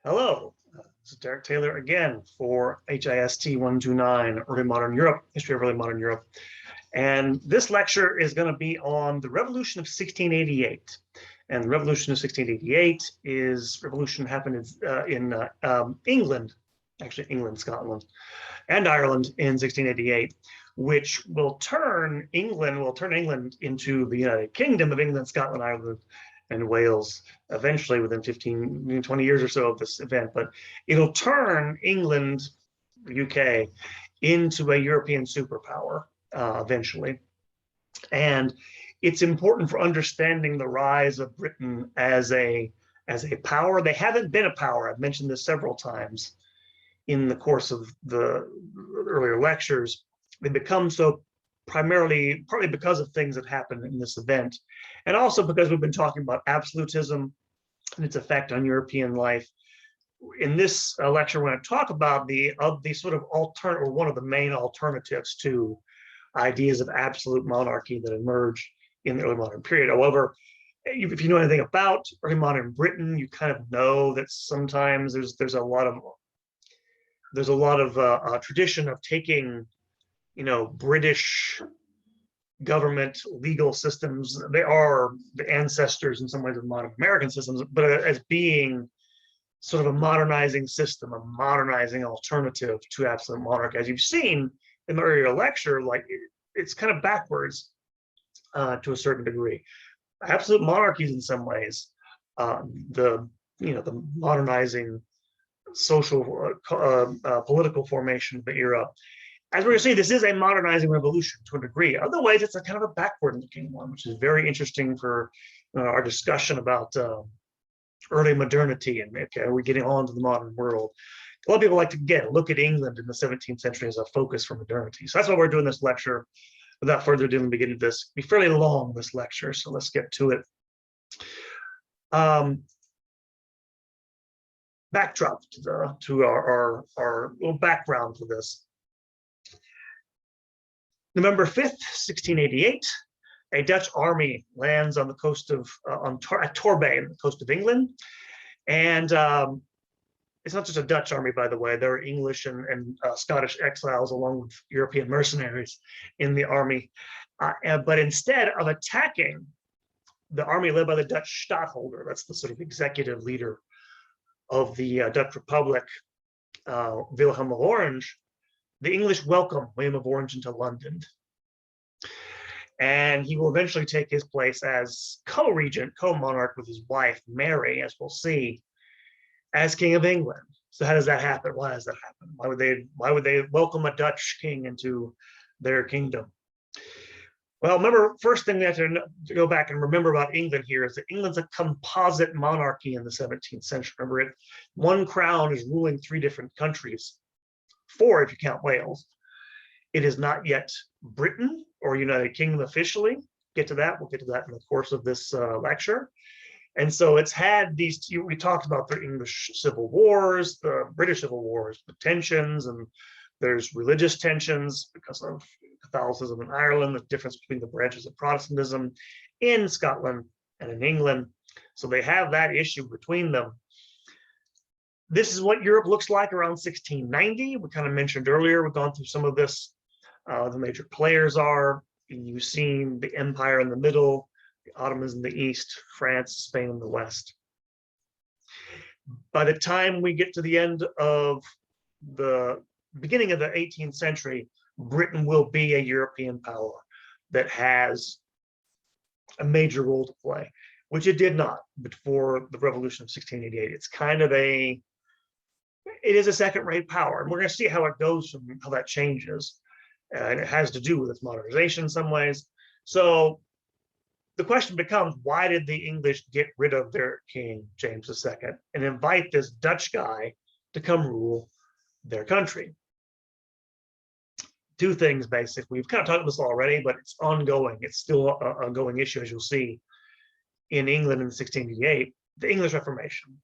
Hello, this is Derek Taylor again for HIST 129, Early Modern Europe, History of Early Modern Europe. And this lecture is going to be on the Revolution of 1688. And the Revolution of 1688 revolution happened in England, actually England, Scotland, and Ireland in 1688, which will turn England into the United Kingdom of England, Scotland, Ireland, and Wales eventually within 15, 20 years or so of this event. But it'll turn England, the UK, into a European superpower eventually. And it's important for understanding the rise of Britain as a power. They haven't been a power. I've mentioned this several times in the course of the earlier lectures. They become so partly because of things that happened in this event, and also because we've been talking about absolutism and its effect on European life. In this lecture, we're going to talk about the sort of one of the main alternatives to ideas of absolute monarchy that emerged in the early modern period. However, if you know anything about early modern Britain, you kind of know that sometimes there's a lot of tradition of taking, British government legal systems. They are the ancestors in some ways of modern American systems, but as being sort of a modernizing system, a modernizing alternative to absolute monarchy. As you've seen in the earlier lecture, like it's kind of backwards to a certain degree. Absolute monarchies, in some ways, the modernizing social political formation of the era. As we're going to see, this is a modernizing revolution to a degree. Otherwise, it's a kind of a backward-looking one, which is very interesting for our discussion about early modernity and are we getting on to the modern world. A lot of people like to look at England in the 17th century as a focus for modernity. So that's why we're doing this lecture. Without further ado, in the beginning of this, it'll be fairly long, this lecture, so let's get to it. Backdrop to our little background to this. November 5th, 1688, a Dutch army lands on the coast of at Torbay, on the coast of England, and it's not just a Dutch army, by the way. There are English and Scottish exiles along with European mercenaries in the army. But instead of attacking the army led by the Dutch stadtholder, that's the sort of executive leader of the Dutch Republic, Wilhelm of Orange, the English welcome William of Orange into London. And he will eventually take his place as co-regent, co-monarch with his wife, Mary, as we'll see, as King of England. So how does that happen? Why does that happen? Why would they welcome a Dutch king into their kingdom? Well, remember, first thing we have to go back and remember about England here is that England's a composite monarchy in the 17th century. Remember, one crown is ruling 3 different countries, 4 if you count Wales. It is not yet Britain or United Kingdom officially. We'll get to that in the course of this lecture. And so it's had these, we talked about the English Civil Wars, the British Civil Wars, the tensions, and there's religious tensions because of Catholicism in Ireland, the difference between the branches of Protestantism in Scotland and in England. So they have that issue between them. This is what Europe looks like around 1690. We kind of mentioned earlier, we've gone through some of this. The major players are, you've seen the empire in the middle, the Ottomans in the east, France, Spain in the west. By the time we get to the end of the beginning of the 18th century, Britain will be a European power that has a major role to play, which it did not before the Revolution of 1688. It's kind of it is a second-rate power, and we're going to see how it goes from how that changes. And it has to do with its modernization in some ways. So the question becomes, why did the English get rid of their king, James II, and invite this Dutch guy to come rule their country? 2 things, basically. We've kind of talked about this already, but it's ongoing. It's still an ongoing issue, as you'll see, in England in 1688, the English Reformation.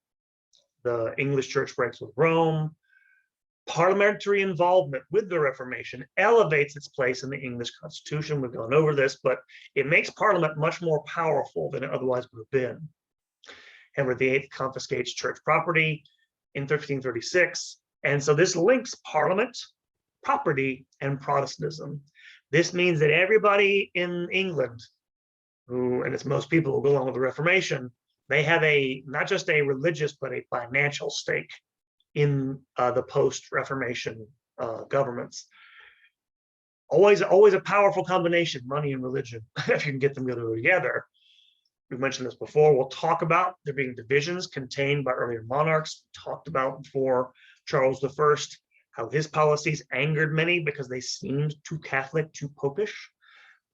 The English church breaks with Rome. Parliamentary involvement with the Reformation elevates its place in the English Constitution. We've gone over this, but it makes Parliament much more powerful than it otherwise would have been. Henry VIII confiscates church property in 1536. And so this links Parliament, property, and Protestantism. This means that everybody in England, who, and it's most people who go along with the Reformation, they have a not just a religious but a financial stake in the post-Reformation governments. Always a powerful combination, money and religion, if you can get them together. We've mentioned this before. We'll talk about there being divisions contained by earlier monarchs. We talked about before Charles I, how his policies angered many because they seemed too Catholic, too popish.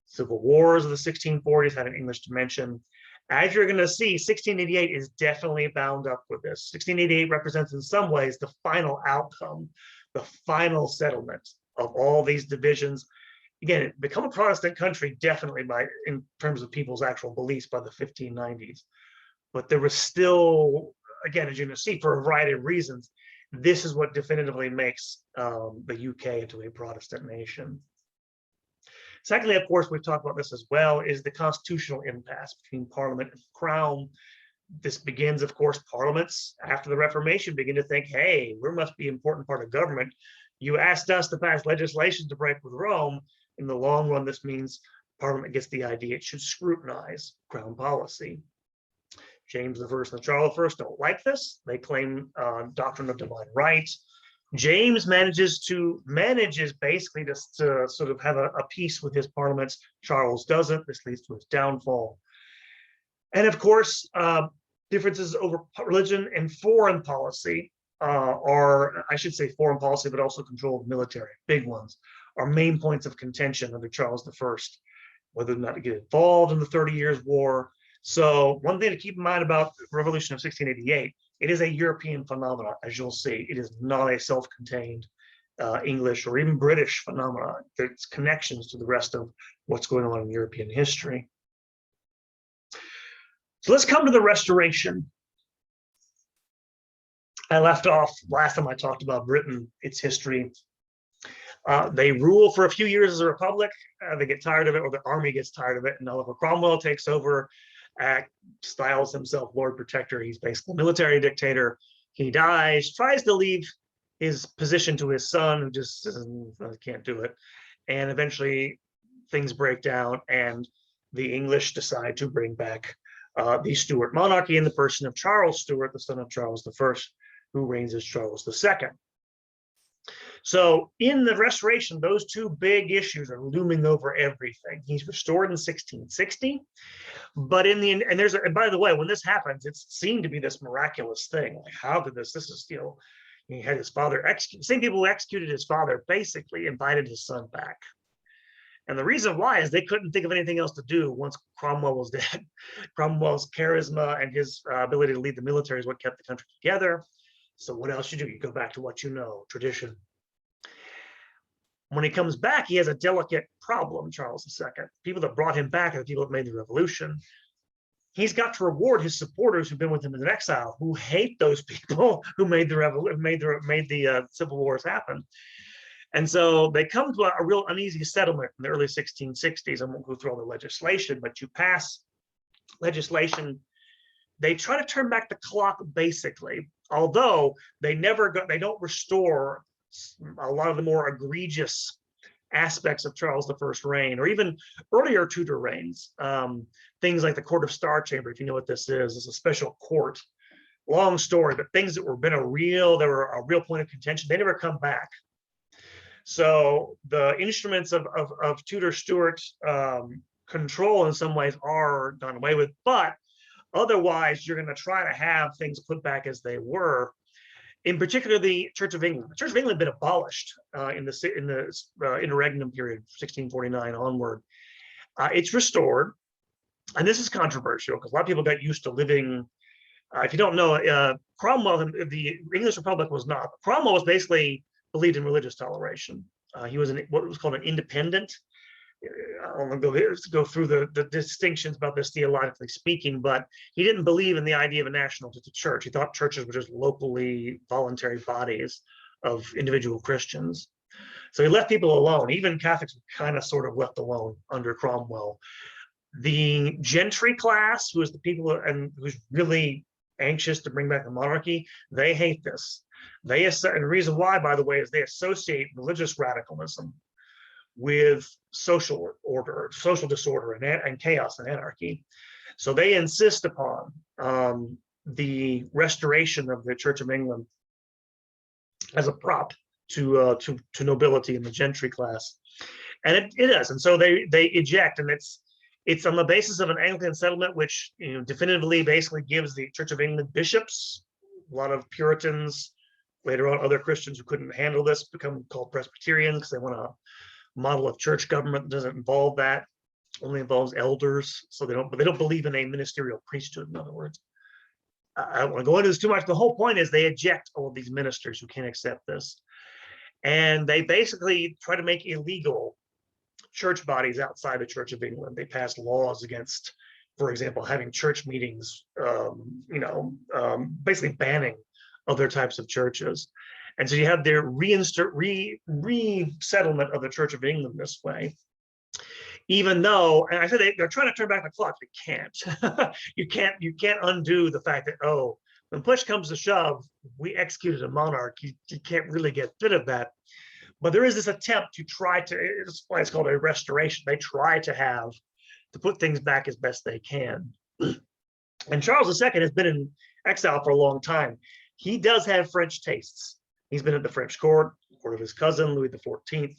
Civil wars of the 1640s had an English dimension. As you're going to see, 1688 is definitely bound up with this. 1688 represents in some ways the final outcome, the final settlement of all these divisions. Again, become a Protestant country definitely in terms of people's actual beliefs by the 1590s. But there was still, again, as you're going to see, for a variety of reasons, this is what definitively makes the UK into a Protestant nation. Secondly, of course, we've talked about this as well, is the constitutional impasse between Parliament and Crown. This begins, of course, parliaments after the Reformation begin to think, hey, we must be an important part of government. You asked us to pass legislation to break with Rome. In the long run, this means Parliament gets the idea it should scrutinize Crown policy. James I and Charles I don't like this. They claim doctrine of divine right. James manages basically to sort of have a peace with his parliaments. Charles doesn't. This leads to his downfall. And of course, differences over religion and foreign policy are, I should say foreign policy, but also control of military, big ones, are main points of contention under Charles I, whether or not to get involved in the 30 Years' War. So one thing to keep in mind about the Revolution of 1688, it is a European phenomenon, as you'll see. It is not a self-contained English or even British phenomenon. There's connections to the rest of what's going on in European history. So let's come to the Restoration. I left off last time I talked about Britain, its history. They rule for a few years as a republic. They get tired of it, or the army gets tired of it, and Oliver Cromwell takes over, styles himself Lord Protector. He's basically a military dictator. He dies, tries to leave his position to his son, who just can't do it. And eventually things break down, and the English decide to bring back the Stuart monarchy in the person of Charles Stuart, the son of Charles I, who reigns as Charles II. So in the Restoration, those two big issues are looming over everything. He's restored in 1660, but in the end, and by the way, when this happens, it's seen to be this miraculous thing. Like, how did this is, he had his father executed. Same people who executed his father basically invited his son back. And the reason why is they couldn't think of anything else to do once Cromwell was dead. Cromwell's charisma and his ability to lead the military is what kept the country together. So what else you do? You go back to what you know, tradition. When he comes back, he has a delicate problem, Charles II. People that brought him back are the people that made the revolution. He's got to reward his supporters who've been with him in exile, who hate those people who made the civil wars happen. And so they come to a real uneasy settlement in the early 1660s. I won't go through all the legislation, but you pass legislation. They try to turn back the clock, basically, although they don't restore a lot of the more egregious aspects of Charles I's reign, or even earlier Tudor reigns. Things like the Court of Star Chamber, if you know what this is, it's a special court. Long story, but things that were a real point of contention, they never come back. So the instruments of Tudor Stuart control in some ways are done away with, but otherwise you're going to try to have things put back as they were. In particular, the Church of England. The Church of England had been abolished in the interregnum period, 1649 onward. It's restored, and this is controversial because a lot of people got used to living. If you don't know, Cromwell, the English Republic was not. Cromwell was basically believed in religious toleration. He was what was called an independent. I don't want to go through the distinctions about this theologically speaking, but he didn't believe in the idea of a national church. He thought churches were just locally voluntary bodies of individual Christians. So he left people alone. Even Catholics were kind of sort of left alone under Cromwell. The gentry class, who is the people and who's really anxious to bring back the monarchy. They hate this. And the reason why, by the way, is they associate religious radicalism with social order, social disorder, and chaos and anarchy. So they insist upon the restoration of the Church of England as a prop to nobility and the gentry class, and it is. And so they eject, and it's on the basis of an Anglican settlement, which definitively basically gives the Church of England bishops. A lot of Puritans, later on other Christians who couldn't handle this, become called Presbyterians because they want a model of church government that doesn't involve that, only involves elders. So they don't believe in a ministerial priesthood, in other words. I don't want to go into this too much. The whole point is they eject all of these ministers who can't accept this. And they basically try to make illegal church bodies outside the Church of England. They pass laws against, for example, having church meetings, basically banning other types of churches. And so you have their resettlement of the Church of England this way. Even though, and I said they're trying to turn back the clock, they can't. you can't undo the fact that, oh, when push comes to shove, we executed a monarch. You can't really get rid of that. But there is this attempt to try to, it's why it's called a restoration. They try to put things back as best they can. And Charles II has been in exile for a long time. He does have French tastes. He's been at the French court of his cousin, Louis XIV.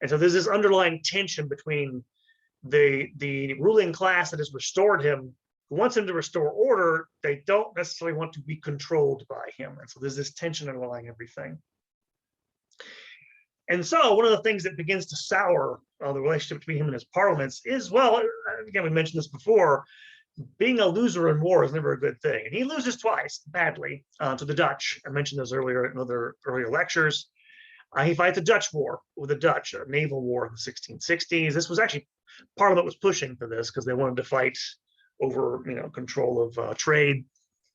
And so there's this underlying tension between the ruling class that has restored him, who wants him to restore order. They don't necessarily want to be controlled by him. And so there's this tension underlying everything. And so one of the things that begins to sour the relationship between him and his parliaments is, well, again, we mentioned this before, being a loser in war is never a good thing. And he loses twice badly to the Dutch. I mentioned this earlier in other earlier lectures. He fights a Dutch war with the Dutch, a naval war in the 1660s. This was actually, Parliament was pushing for this because they wanted to fight over, control of trade,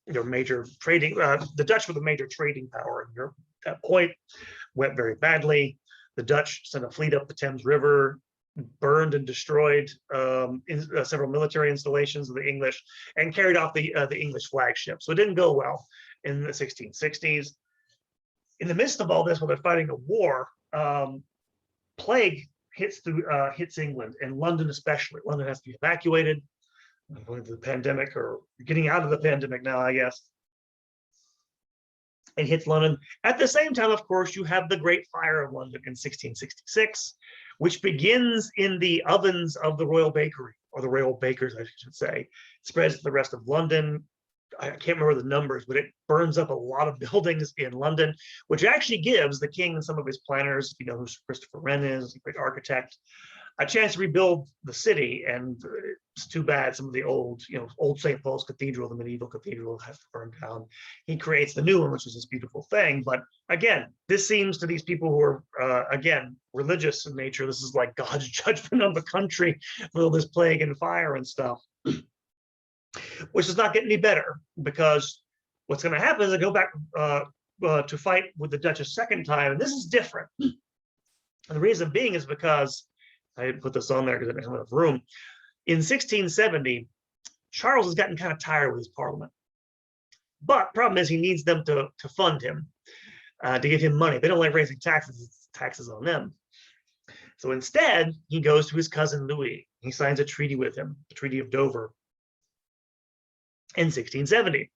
major trading. The Dutch were the major trading power in Europe at that point. Went very badly. The Dutch sent a fleet up the Thames River, burned and destroyed several military installations of the English, and carried off the English flagship. So it didn't go well in the 1660s. In the midst of all this, while they're fighting a war, plague hits England, and London especially. London has to be evacuated. Going to the pandemic, or getting out of the pandemic now, I guess. It hits London. At the same time, of course, you have the Great Fire of London in 1666, which begins in the ovens of the Royal Bakery, or the Royal Bakers, I should say. Spreads to the rest of London. I can't remember the numbers, but it burns up a lot of buildings in London, which actually gives the king and some of his planners, if you know who Christopher Wren is, a great architect, a chance to rebuild the city. And it's too bad some of the old St. Paul's Cathedral, the medieval cathedral, has to burn down. He creates the new one, which is this beautiful thing. But again, this seems to these people who are, again, religious in nature, this is like God's judgment on the country with all this plague and fire and stuff. Which does not get any better, because what's going to happen is they go back to fight with the Dutch a second time, and this is different. And the reason being is because, I put this on there because I didn't have enough room. In 1670, Charles has gotten kind of tired with his parliament. But problem is he needs them to fund him, to give him money. They don't like raising taxes, it's taxes on them. So instead, he goes to his cousin Louis. He signs a treaty with him, the Treaty of Dover, in 1670,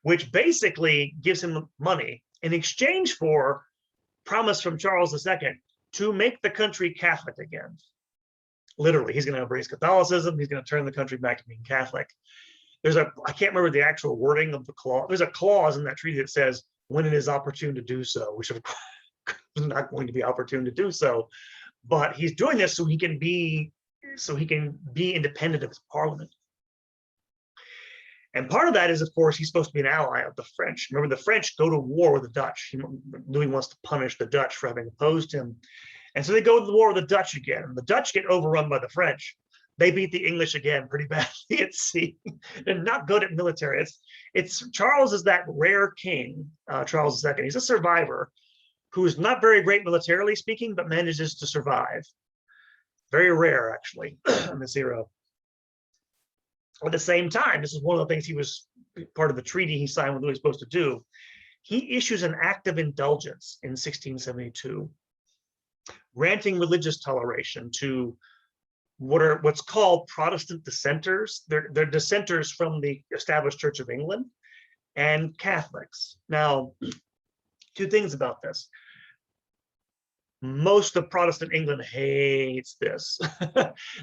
which basically gives him money in exchange for promise from Charles II to make the country Catholic again. Literally, he's going to embrace Catholicism. He's going to turn the country back to being Catholic. I can't remember the actual wording of the clause. There's a clause in that treaty that says when it is opportune to do so, which of course is not going to be opportune to do so. But he's doing this so he can be independent of his parliament. And part of that is, of course, he's supposed to be an ally of the French. Remember, the French go to war with the Dutch. Louis wants to punish the Dutch for having opposed him. And so they go to the war with the Dutch again. And the Dutch get overrun by the French. They beat the English again pretty badly at sea. They're not good at military. Charles is that rare king, Charles II. He's a survivor who is not very great militarily speaking, but manages to survive. Very rare, actually, in this era. At the same time, this is one of the things he was part of the treaty he signed with what he's supposed to do, he issues an act of indulgence in 1672, granting religious toleration to what's called Protestant dissenters. They're dissenters from the established Church of England and Catholics. Now, two things about this. Most of Protestant England hates this.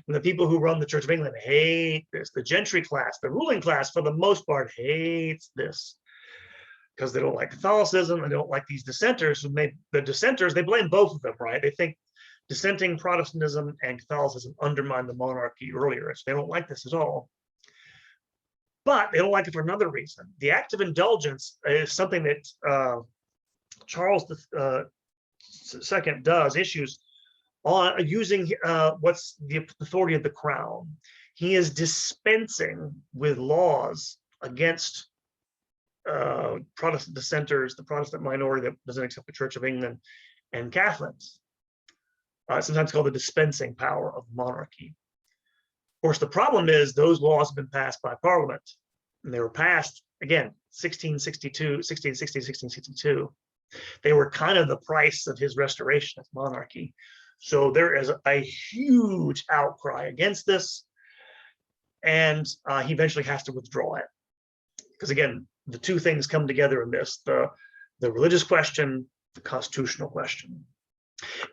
The people who run the Church of England hate this. The gentry class, the ruling class, for the most part, hates this because they don't like Catholicism and they don't like these dissenters. The dissenters, they blame both of them, right? They think dissenting Protestantism and Catholicism undermined the monarchy earlier, so they don't like this at all. But they don't like it for another reason. The Act of Indulgence is something that Charles II issues on using what's the authority of the crown. He is dispensing with laws against Protestant dissenters, the Protestant minority that doesn't accept the Church of England, and Catholics. Sometimes called the dispensing power of monarchy. Of course, the problem is those laws have been passed by Parliament, and they were passed, again, 1662. They were kind of the price of his restoration of monarchy. So there is a huge outcry against this, and he eventually has to withdraw it. Because again, the two things come together in this, the religious question, the constitutional question.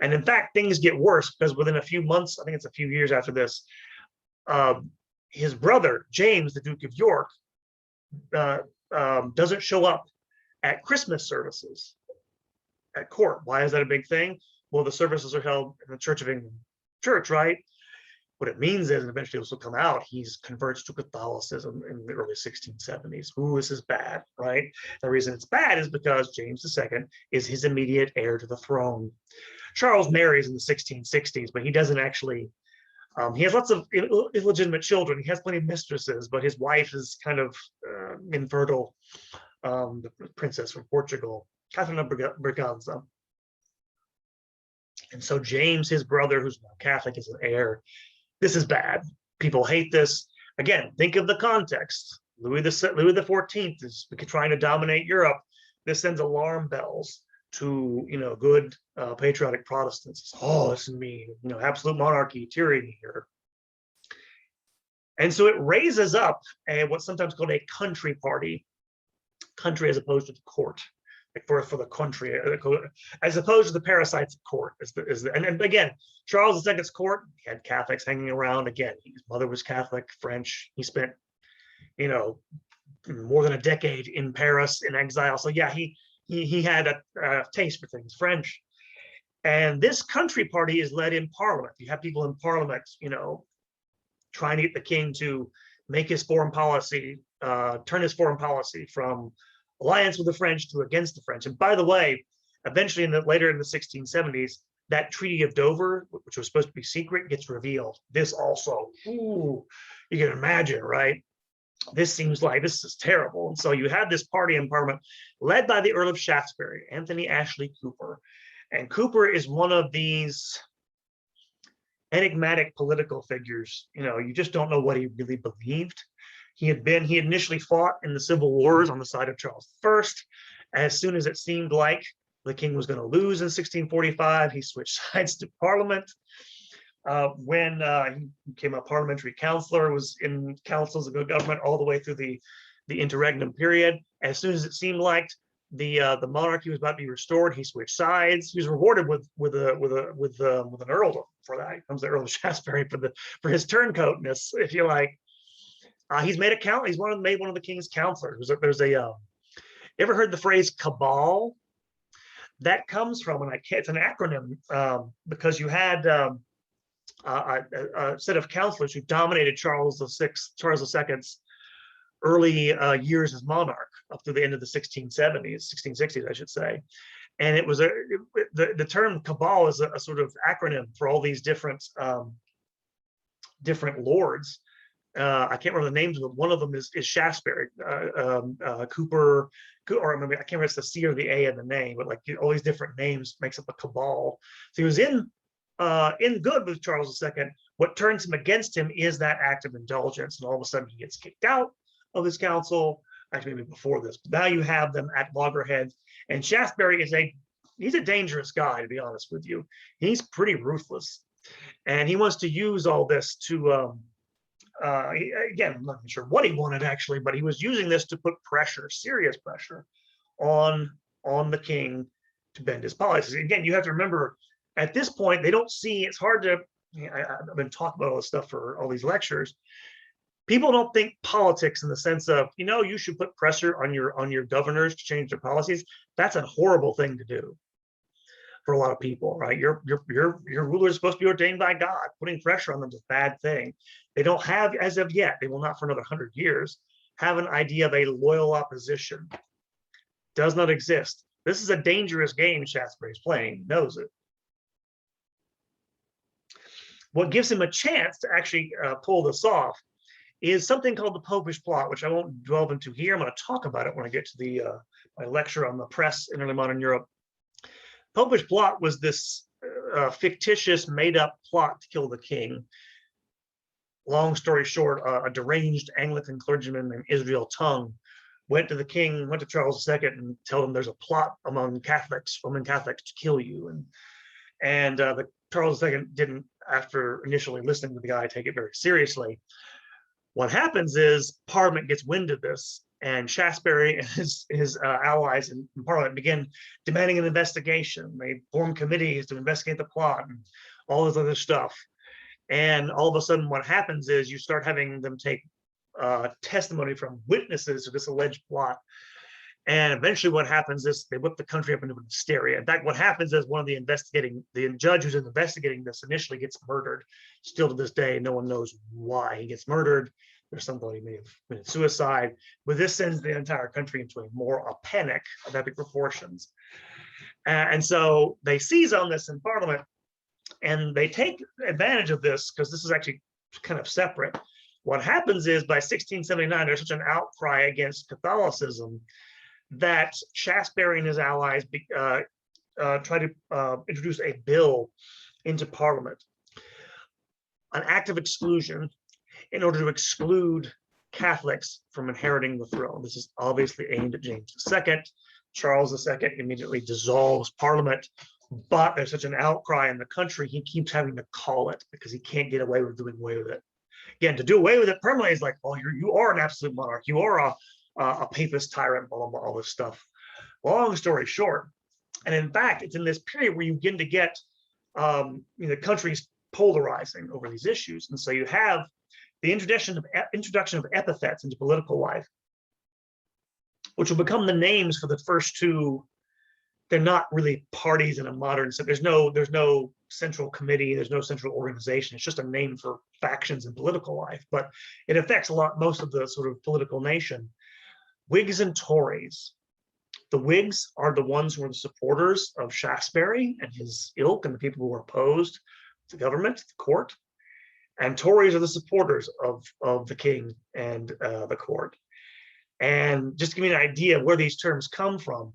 And in fact, things get worse because within a few months, I think it's a few years after this, his brother, James, the Duke of York, doesn't show up at Christmas services at court. Why is that a big thing? Well, the services are held in the Church of England church, right? What it means is, and eventually this will come out, he converts to Catholicism in the early 1670s. Ooh, this is bad, right? The reason it's bad is because James II is his immediate heir to the throne. Charles marries in the 1660s, but he doesn't actually, he has lots of illegitimate children. He has plenty of mistresses, but his wife is kind of infertile, the princess from Portugal, Catherine of Braganza. And so James, his brother, who's now Catholic, is an heir. This is bad. People hate this. Again, think of the context. Louis XIV is trying to dominate Europe. This sends alarm bells to good patriotic Protestants. Oh, this is me, absolute monarchy, tyranny here. And so it raises up what's sometimes called a country party, country as opposed to the court. For the country, as opposed to the parasites of court. And again, Charles II's court, he had Catholics hanging around. Again, his mother was Catholic, French. He spent, more than a decade in Paris in exile. So yeah, he had a taste for things French. And this country party is led in Parliament. You have people in Parliament, trying to get the king to make his foreign policy, turn his foreign policy from alliance with the French to against the French. And by the way, eventually later in the 1670s, that Treaty of Dover, which was supposed to be secret, gets revealed. This also, ooh, you can imagine, right? This seems like this is terrible. And so you have this party in Parliament led by the Earl of Shaftesbury, Anthony Ashley Cooper. And Cooper is one of these enigmatic political figures. You just don't know what he really believed. He initially fought in the civil wars on the side of Charles I. As soon as it seemed like the king was going to lose in 1645, he switched sides to Parliament. When he became a parliamentary counselor, was in councils of government all the way through the interregnum period. As soon as it seemed like the monarchy was about to be restored, he switched sides. He was rewarded with an earldom for that. He comes the Earl of Shaftesbury for his turncoatness, if you like. He's made he's made one of the king's counselors. There's you ever heard the phrase cabal? That comes from, it's an acronym because you had a set of counselors who dominated Charles II's early years as monarch up to the end of the 1660s, I should say. And it was the term cabal is a sort of acronym for all these different lords. I can't remember the names of them. One of them is Shaftesbury, Cooper, or maybe I can't remember if it's the C or the A in the name, but like all these different names makes up a cabal. So he was in good with Charles II. What turns him against him is that act of indulgence, and all of a sudden he gets kicked out of his council. actually maybe before this, but now you have them at loggerheads. And Shaftesbury he's a dangerous guy, to be honest with you. He's pretty ruthless, and he wants to use all this to again, I'm not sure what he wanted actually, but he was using this to put pressure, serious pressure, on the king to bend his policies. Again, you have to remember, at this point, they don't see. It's hard to. I've been talking about all this stuff for all these lectures. People don't think politics in the sense of, you should put pressure on your governors to change their policies. That's a horrible thing to do for a lot of people, right? Your ruler is supposed to be ordained by God. Putting pressure on them is a bad thing. They don't have, as of yet, they will not for another 100 years, have an idea of a loyal opposition. Does not exist. This is a dangerous game Shaftesbury's playing. He knows it. What gives him a chance to actually pull this off is something called the Popish Plot, which I won't delve into here. I'm going to talk about it when I get to the my lecture on the press in early modern Europe. Popish Plot was this fictitious, made-up plot to kill the king. Long story short, a deranged Anglican clergyman named Israel Tongue went to the king, went to Charles II, and told him there's a plot among Catholics, Roman Catholics, to kill you. And the Charles II didn't, after initially listening to the guy, take it very seriously. What happens is Parliament gets wind of this, and Shaftesbury and his allies in Parliament begin demanding an investigation. They form committees to investigate the plot and all this other stuff. And all of a sudden, what happens is you start having them take testimony from witnesses to this alleged plot. And eventually what happens is they whip the country up into hysteria. In fact, what happens is the judge who's investigating this initially gets murdered. Still to this day, no one knows why he gets murdered. There's somebody may have committed suicide. But this sends the entire country into a panic of epic proportions. And so they seize on this in Parliament, and they take advantage of this because this is actually kind of separate. What happens is by 1679, there's such an outcry against Catholicism that Shaftesbury and his allies try to introduce a bill into Parliament, an act of exclusion, in order to exclude Catholics from inheriting the throne. This is obviously aimed at James II. Charles II immediately dissolves Parliament, but there's such an outcry in the country, he keeps having to call it because he can't get away with doing away with it. Again, to do away with it permanently is like, well, you are an absolute monarch. You are a papist tyrant, blah, blah, blah, all this stuff. Long story short, and in fact, it's in this period where you begin to get countries polarizing over these issues. And so you have the introduction of epithets into political life, which will become the names for the first two. They're not really parties in a modern sense. There's no central committee, there's no central organization. It's just a name for factions in political life, but it affects most of the sort of political nation. Whigs and Tories. The Whigs are the ones who are the supporters of Shaftesbury and his ilk and the people who are opposed to government, the court. And Tories are the supporters of the king and the court. And just to give you an idea of where these terms come from,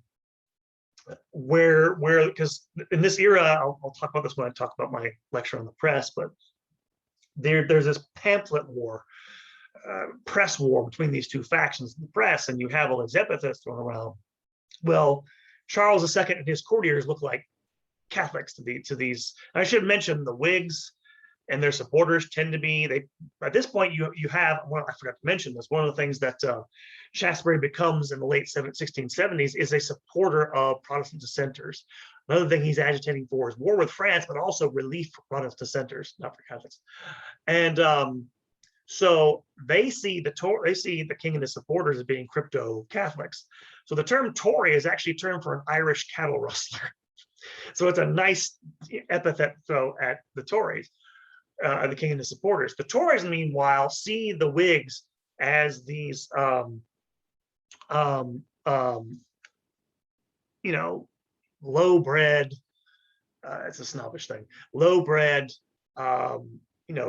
because in this era, I'll talk about this when I talk about my lecture on the press, but there's this pamphlet war, press war between these two factions in the press, and you have all these epithets thrown around. Well, Charles II and his courtiers look like Catholics to these. I should mention the Whigs and their supporters tend to be, at this point you have, well, I forgot to mention this, one of the things that Shaftesbury becomes in the late 1670s is a supporter of Protestant dissenters. Another thing he's agitating for is war with France, but also relief for Protestant dissenters, not for Catholics. And so they see the king and his supporters as being crypto Catholics. So the term Tory is actually a term for an Irish cattle rustler. So it's a nice epithet to throw at the Tories. The king and his supporters. The Tories, meanwhile, see the Whigs as these, low-bred. It's a snobbish thing. Low-bred,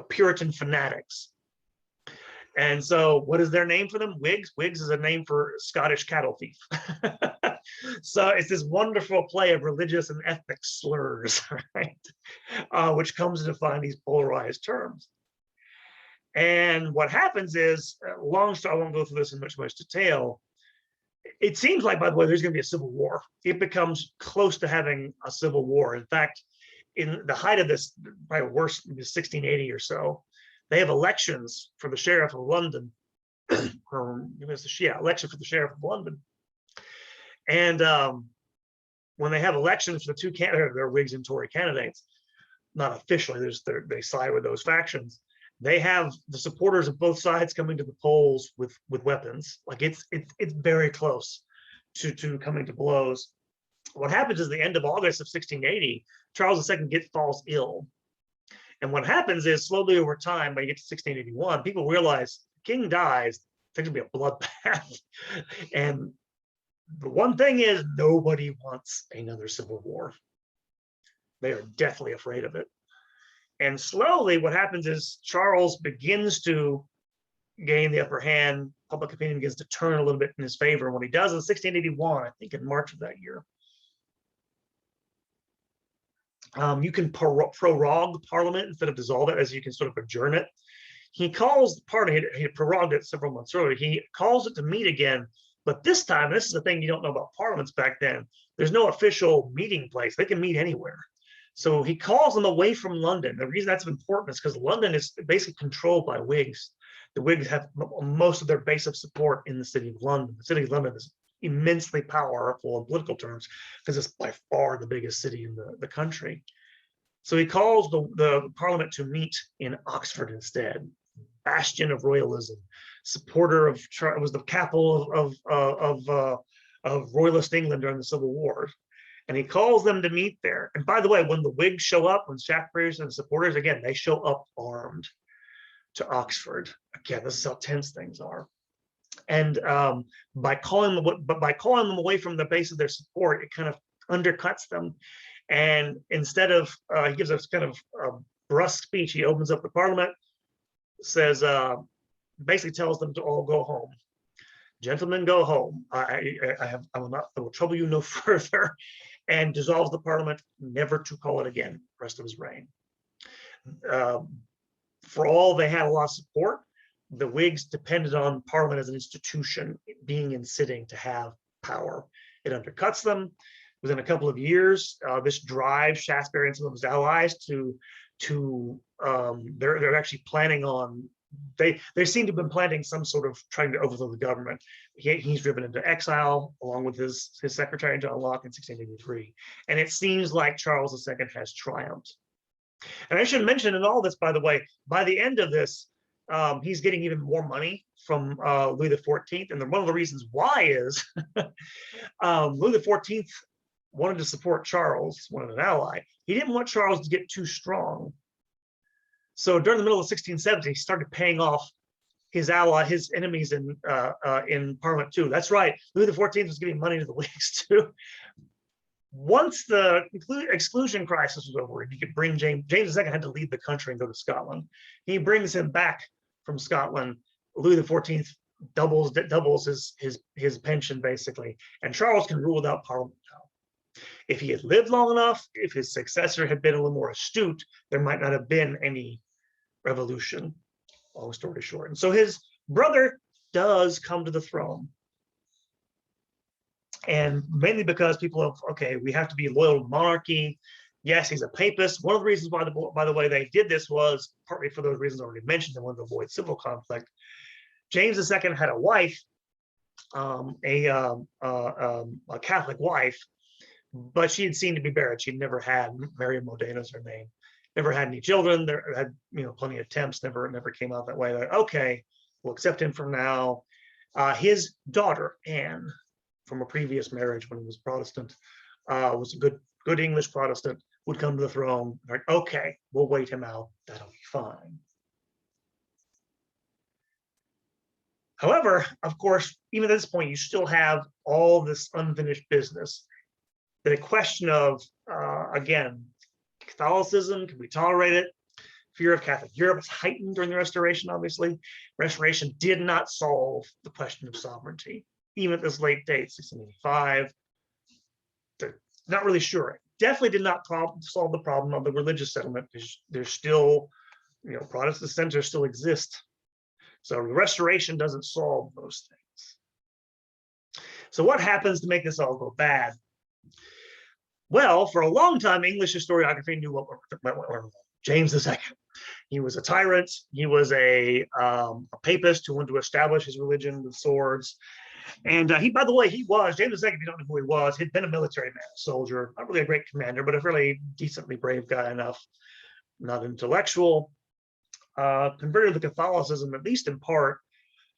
Puritan fanatics. And so, what is their name for them? Whigs. Whigs is a name for Scottish cattle thief. So it's this wonderful play of religious and ethnic slurs, right? Which comes to define these polarized terms. And what happens is, I won't go through this in much detail, It seems like, by the way, there's going to be a civil war. It becomes close to having a civil war. In fact, in the height of this, probably worse, 1680 or so, they have elections for the sheriff of London. Election for the sheriff of London. And when they have elections for the two candidates, they're Whigs and Tory candidates, not officially, they side with those factions. They have the supporters of both sides coming to the polls with weapons. Like it's very close to coming to blows. What happens is the end of August of 1680, Charles II falls ill. And what happens is slowly over time, when you get to 1681, people realize the king dies, there's gonna be a bloodbath. And the one thing is nobody wants another civil war. They are deathly afraid of it. And slowly what happens is Charles begins to gain the upper hand. Public opinion begins to turn a little bit in his favor. And what he does in 1681, I think in March of that year, you can prorogue Parliament instead of dissolve it, as you can sort of adjourn it. He calls the party, he had prorogued it several months earlier, he calls it to meet again. But this time, this is the thing you don't know about parliaments back then, there's no official meeting place. They can meet anywhere. So he calls them away from London. The reason that's important is because London is basically controlled by Whigs. The Whigs have most of their base of support in the city of London. The city of London is immensely powerful in political terms because it's by far the biggest city in the country. So he calls the parliament to meet in Oxford instead, bastion of royalism, supporter of, it was the capital of royalist England during the Civil War. And he calls them to meet there. And by the way, when the Whigs show up, when Shaftesbury's and supporters, again, they show up armed to Oxford. Again, this is how tense things are. And by calling them away from the base of their support, it kind of undercuts them. And instead of, he gives us kind of a brusque speech, he opens up the parliament, says, basically tells them to all go home. Gentlemen, go home. I will trouble you no further, and dissolves the parliament, never to call it again the rest of his reign. For all they had a lot of support, the Whigs depended on Parliament as an institution, being in sitting, to have power. It undercuts them. Within a couple of years, this drives Shaftesbury and some of his allies they're actually planning on, they seem to have been planning some sort of trying to overthrow the government. He's driven into exile along with his secretary John Locke in 1683, and it seems like Charles II has triumphed. And I should mention in all this, by the way, by the end of this, he's getting even more money from Louis XIV, and one of the reasons why is Louis XIV wanted to support Charles, wanted an ally. He didn't want Charles to get too strong. So during the middle of 1670, he started paying off his enemies in Parliament too. That's right, Louis XIV was giving money to the Whigs too. Once the exclusion crisis was over, he could bring James II had to leave the country and go to Scotland. He brings him back from Scotland. Louis XIV doubles his pension basically, and Charles can rule without Parliament now. If he had lived long enough, if his successor had been a little more astute, there might not have been any revolution, long story short. And so his brother does come to the throne. And mainly because people have, okay, we have to be loyal to monarchy. Yes, he's a papist. One of the reasons why, by the way, they did this was partly for those reasons already mentioned. They wanted to avoid civil conflict. James II had a wife, a Catholic wife, but she had seemed to be barren. She'd never had, Mary Modena her name, never had any children. There had, plenty of attempts, never came out that way. Like, okay, we'll accept him for now. His daughter, Anne, from a previous marriage when he was Protestant, was a good English Protestant, would come to the throne. Like, okay, we'll wait him out. That'll be fine. However, of course, even at this point, you still have all this unfinished business. The question of, again, Catholicism, can we tolerate it? Fear of Catholic Europe is heightened during the Restoration, obviously. Restoration did not solve the question of sovereignty. Even at this late date, 1685, they're not really sure. Definitely did not solve the problem of the religious settlement. There's still, Protestant centers still exist. So the Restoration doesn't solve those things. So what happens to make this all go bad? Well, for a long time, English historiography knew what James II. He was a tyrant. He was a papist who wanted to establish his religion with swords. And he, by the way, James II, if you don't know who he was, he'd been a military man, a soldier, not really a great commander, but a fairly decently brave guy enough, not intellectual, converted to Catholicism, at least in part.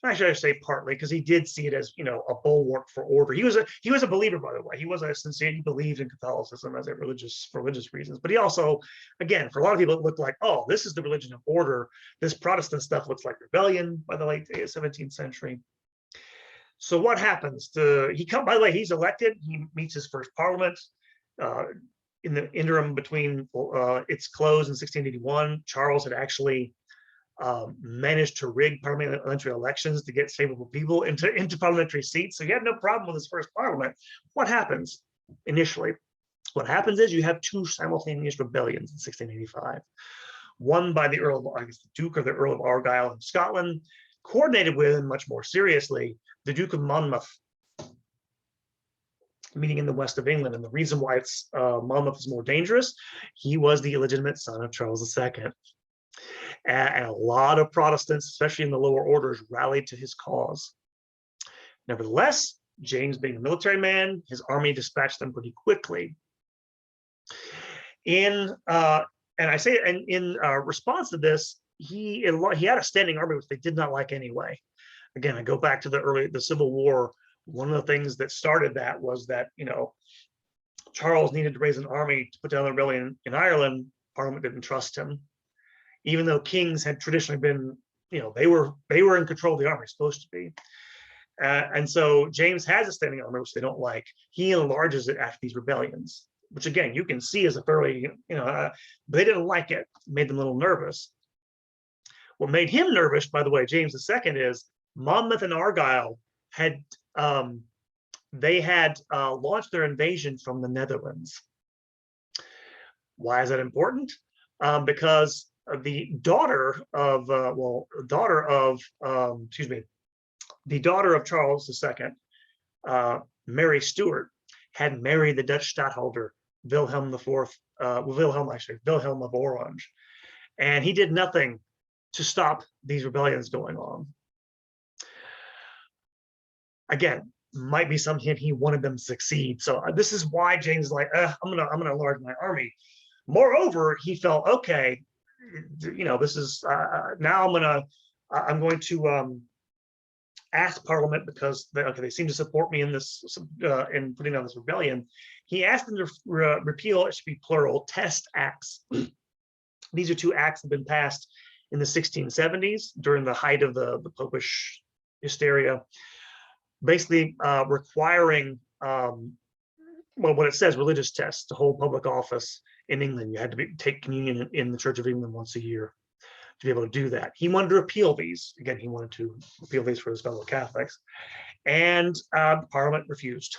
Actually, I say partly because he did see it as, a bulwark for order. He was a believer, by the way. He was a sincere. He believed in Catholicism as a for religious reasons. But he also, again, for a lot of people, it looked like, oh, this is the religion of order. This Protestant stuff looks like rebellion by the late 17th century. So what happens? By the way, he's elected. He meets his first parliament. In the interim between its close in 1681, Charles had actually managed to rig parliamentary elections to get favorable people into parliamentary seats. So he had no problem with his first parliament. What happens initially? What happens is you have two simultaneous rebellions in 1685. One by the Duke or the Earl of Argyll in Scotland, coordinated with, and much more seriously, the Duke of Monmouth, meeting in the west of England. And the reason why Monmouth is more dangerous, he was the illegitimate son of Charles II. And a lot of Protestants, especially in the lower orders, rallied to his cause. Nevertheless, James, being a military man, his army dispatched them pretty quickly. In response to this, he had a standing army, which they did not like anyway. Again, I go back to the Civil War. One of the things that started that was that, Charles needed to raise an army to put down the rebellion in Ireland. Parliament didn't trust him, even though kings had traditionally been, they were in control of the army, supposed to be. And so James has a standing army, which they don't like. He enlarges it after these rebellions, which again, you can see as a fairly, but they didn't like it. It made them a little nervous. What made him nervous, by the way, James II, is Monmouth and Argyll had launched their invasion from the Netherlands. Why is that important? Because the daughter of Charles II, Mary Stuart, had married the Dutch stadtholder Wilhelm of Orange, and he did nothing to stop these rebellions going on. Again, might be some hint he wanted them to succeed. So this is why James is like, I'm gonna enlarge my army. Moreover, he felt, okay, this is now I'm going to ask Parliament, because they seem to support me in this in putting down this rebellion. He asked them to repeal, it should be plural, Test Acts. These are two acts that have been passed in the 1670s during the height of the Popish hysteria, basically requiring, what it says, religious tests to hold public office in England. You had to take communion in the Church of England once a year to be able to do that. He wanted to repeal these. Again, he wanted to repeal these for his fellow Catholics. And Parliament refused.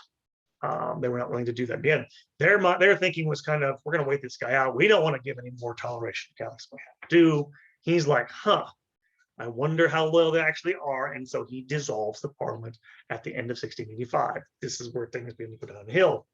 They were not willing to do that. Again, their thinking was kind of, we're going to wait this guy out. We don't want to give any more toleration to Catholics than we have to do. He's like, I wonder how loyal they actually are. And so he dissolves the Parliament at the end of 1685. This is where things begin to go downhill.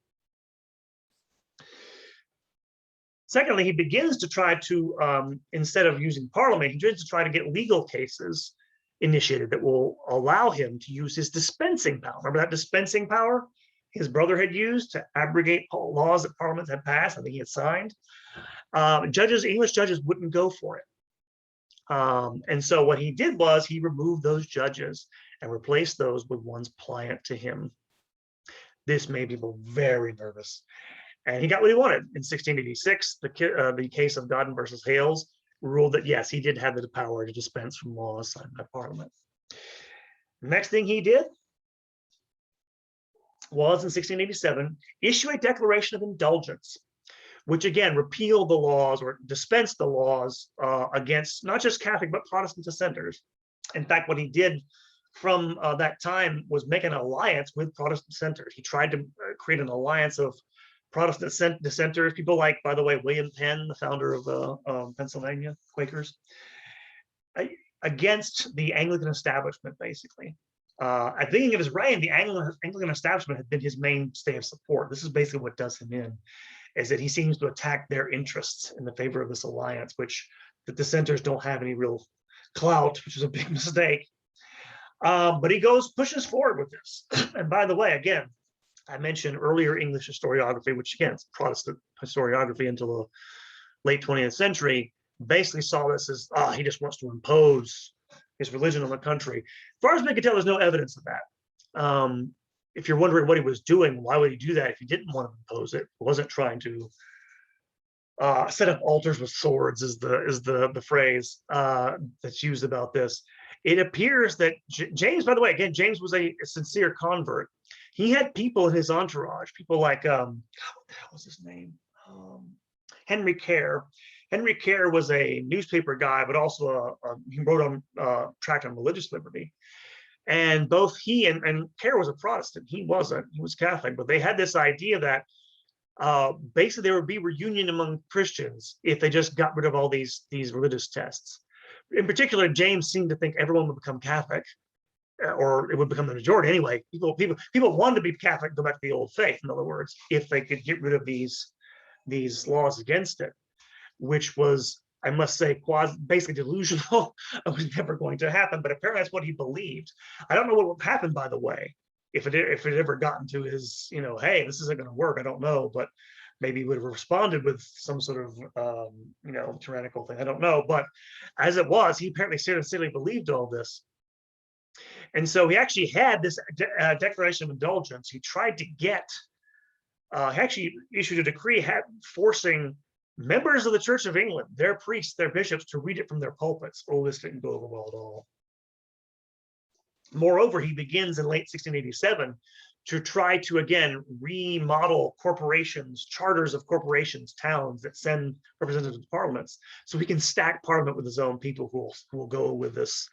Secondly, he begins to try to, instead of using Parliament, he begins to try to get legal cases initiated that will allow him to use his dispensing power. Remember that dispensing power his brother had used to abrogate laws that Parliament had passed, I think he had signed? English judges wouldn't go for it. And so what he did was he removed those judges and replaced those with ones pliant to him. This made people very nervous. And he got what he wanted. In 1686, the case of Godden versus Hales ruled that, yes, he did have the power to dispense from laws signed by Parliament. Next thing he did was, in 1687, issue a declaration of indulgence, which again repealed the laws or dispensed the laws against not just Catholic, but Protestant dissenters. In fact, what he did from that time was make an alliance with Protestant dissenters. He tried to create an alliance of Protestant dissenters, people like, by the way, William Penn, the founder of Pennsylvania Quakers, against the Anglican establishment, basically. At the beginning of his reign, the Anglican establishment had been his mainstay of support. This is basically what does him in, is that he seems to attack their interests in the favor of this alliance, which the dissenters don't have any real clout, which is a big mistake. But he pushes forward with this. And by the way, again, I mentioned earlier English historiography, which again, is Protestant historiography until the late 20th century, basically saw this as, he just wants to impose his religion on the country. As far as we can tell, there's no evidence of that. If you're wondering what he was doing, why would he do that if he didn't want to impose it? He wasn't trying to set up altars with swords, is the phrase that's used about this. It appears that James, by the way, again, James was a sincere convert. He had people in his entourage, people like, what the hell was his name? Henry Kerr. Henry Kerr was a newspaper guy, but also he wrote on tract on religious liberty. And both he and Kerr was a Protestant. He wasn't. He was Catholic. But they had this idea that basically there would be reunion among Christians if they just got rid of all these religious tests. In particular, James seemed to think everyone would become Catholic, or it would become the majority anyway. People wanted to be Catholic, go back to the old faith, in other words, if they could get rid of these laws against it, which was, I must say, basically delusional. It was never going to happen, but apparently that's what he believed. I don't know what would happen, by the way, if it ever gotten to his, hey, this isn't going to work. I don't know, but maybe he would have responded with some sort of, tyrannical thing. I don't know, but as it was, he apparently sincerely believed all this. And so he actually had this Declaration of Indulgence. He tried to get, he actually issued a decree forcing members of the Church of England, their priests, their bishops, to read it from their pulpits. Oh, this didn't go over well at all. Moreover, he begins in late 1687 to try to, again, remodel corporations, charters of corporations, towns that send representatives to parliaments, so he can stack parliament with his own people who will go with this,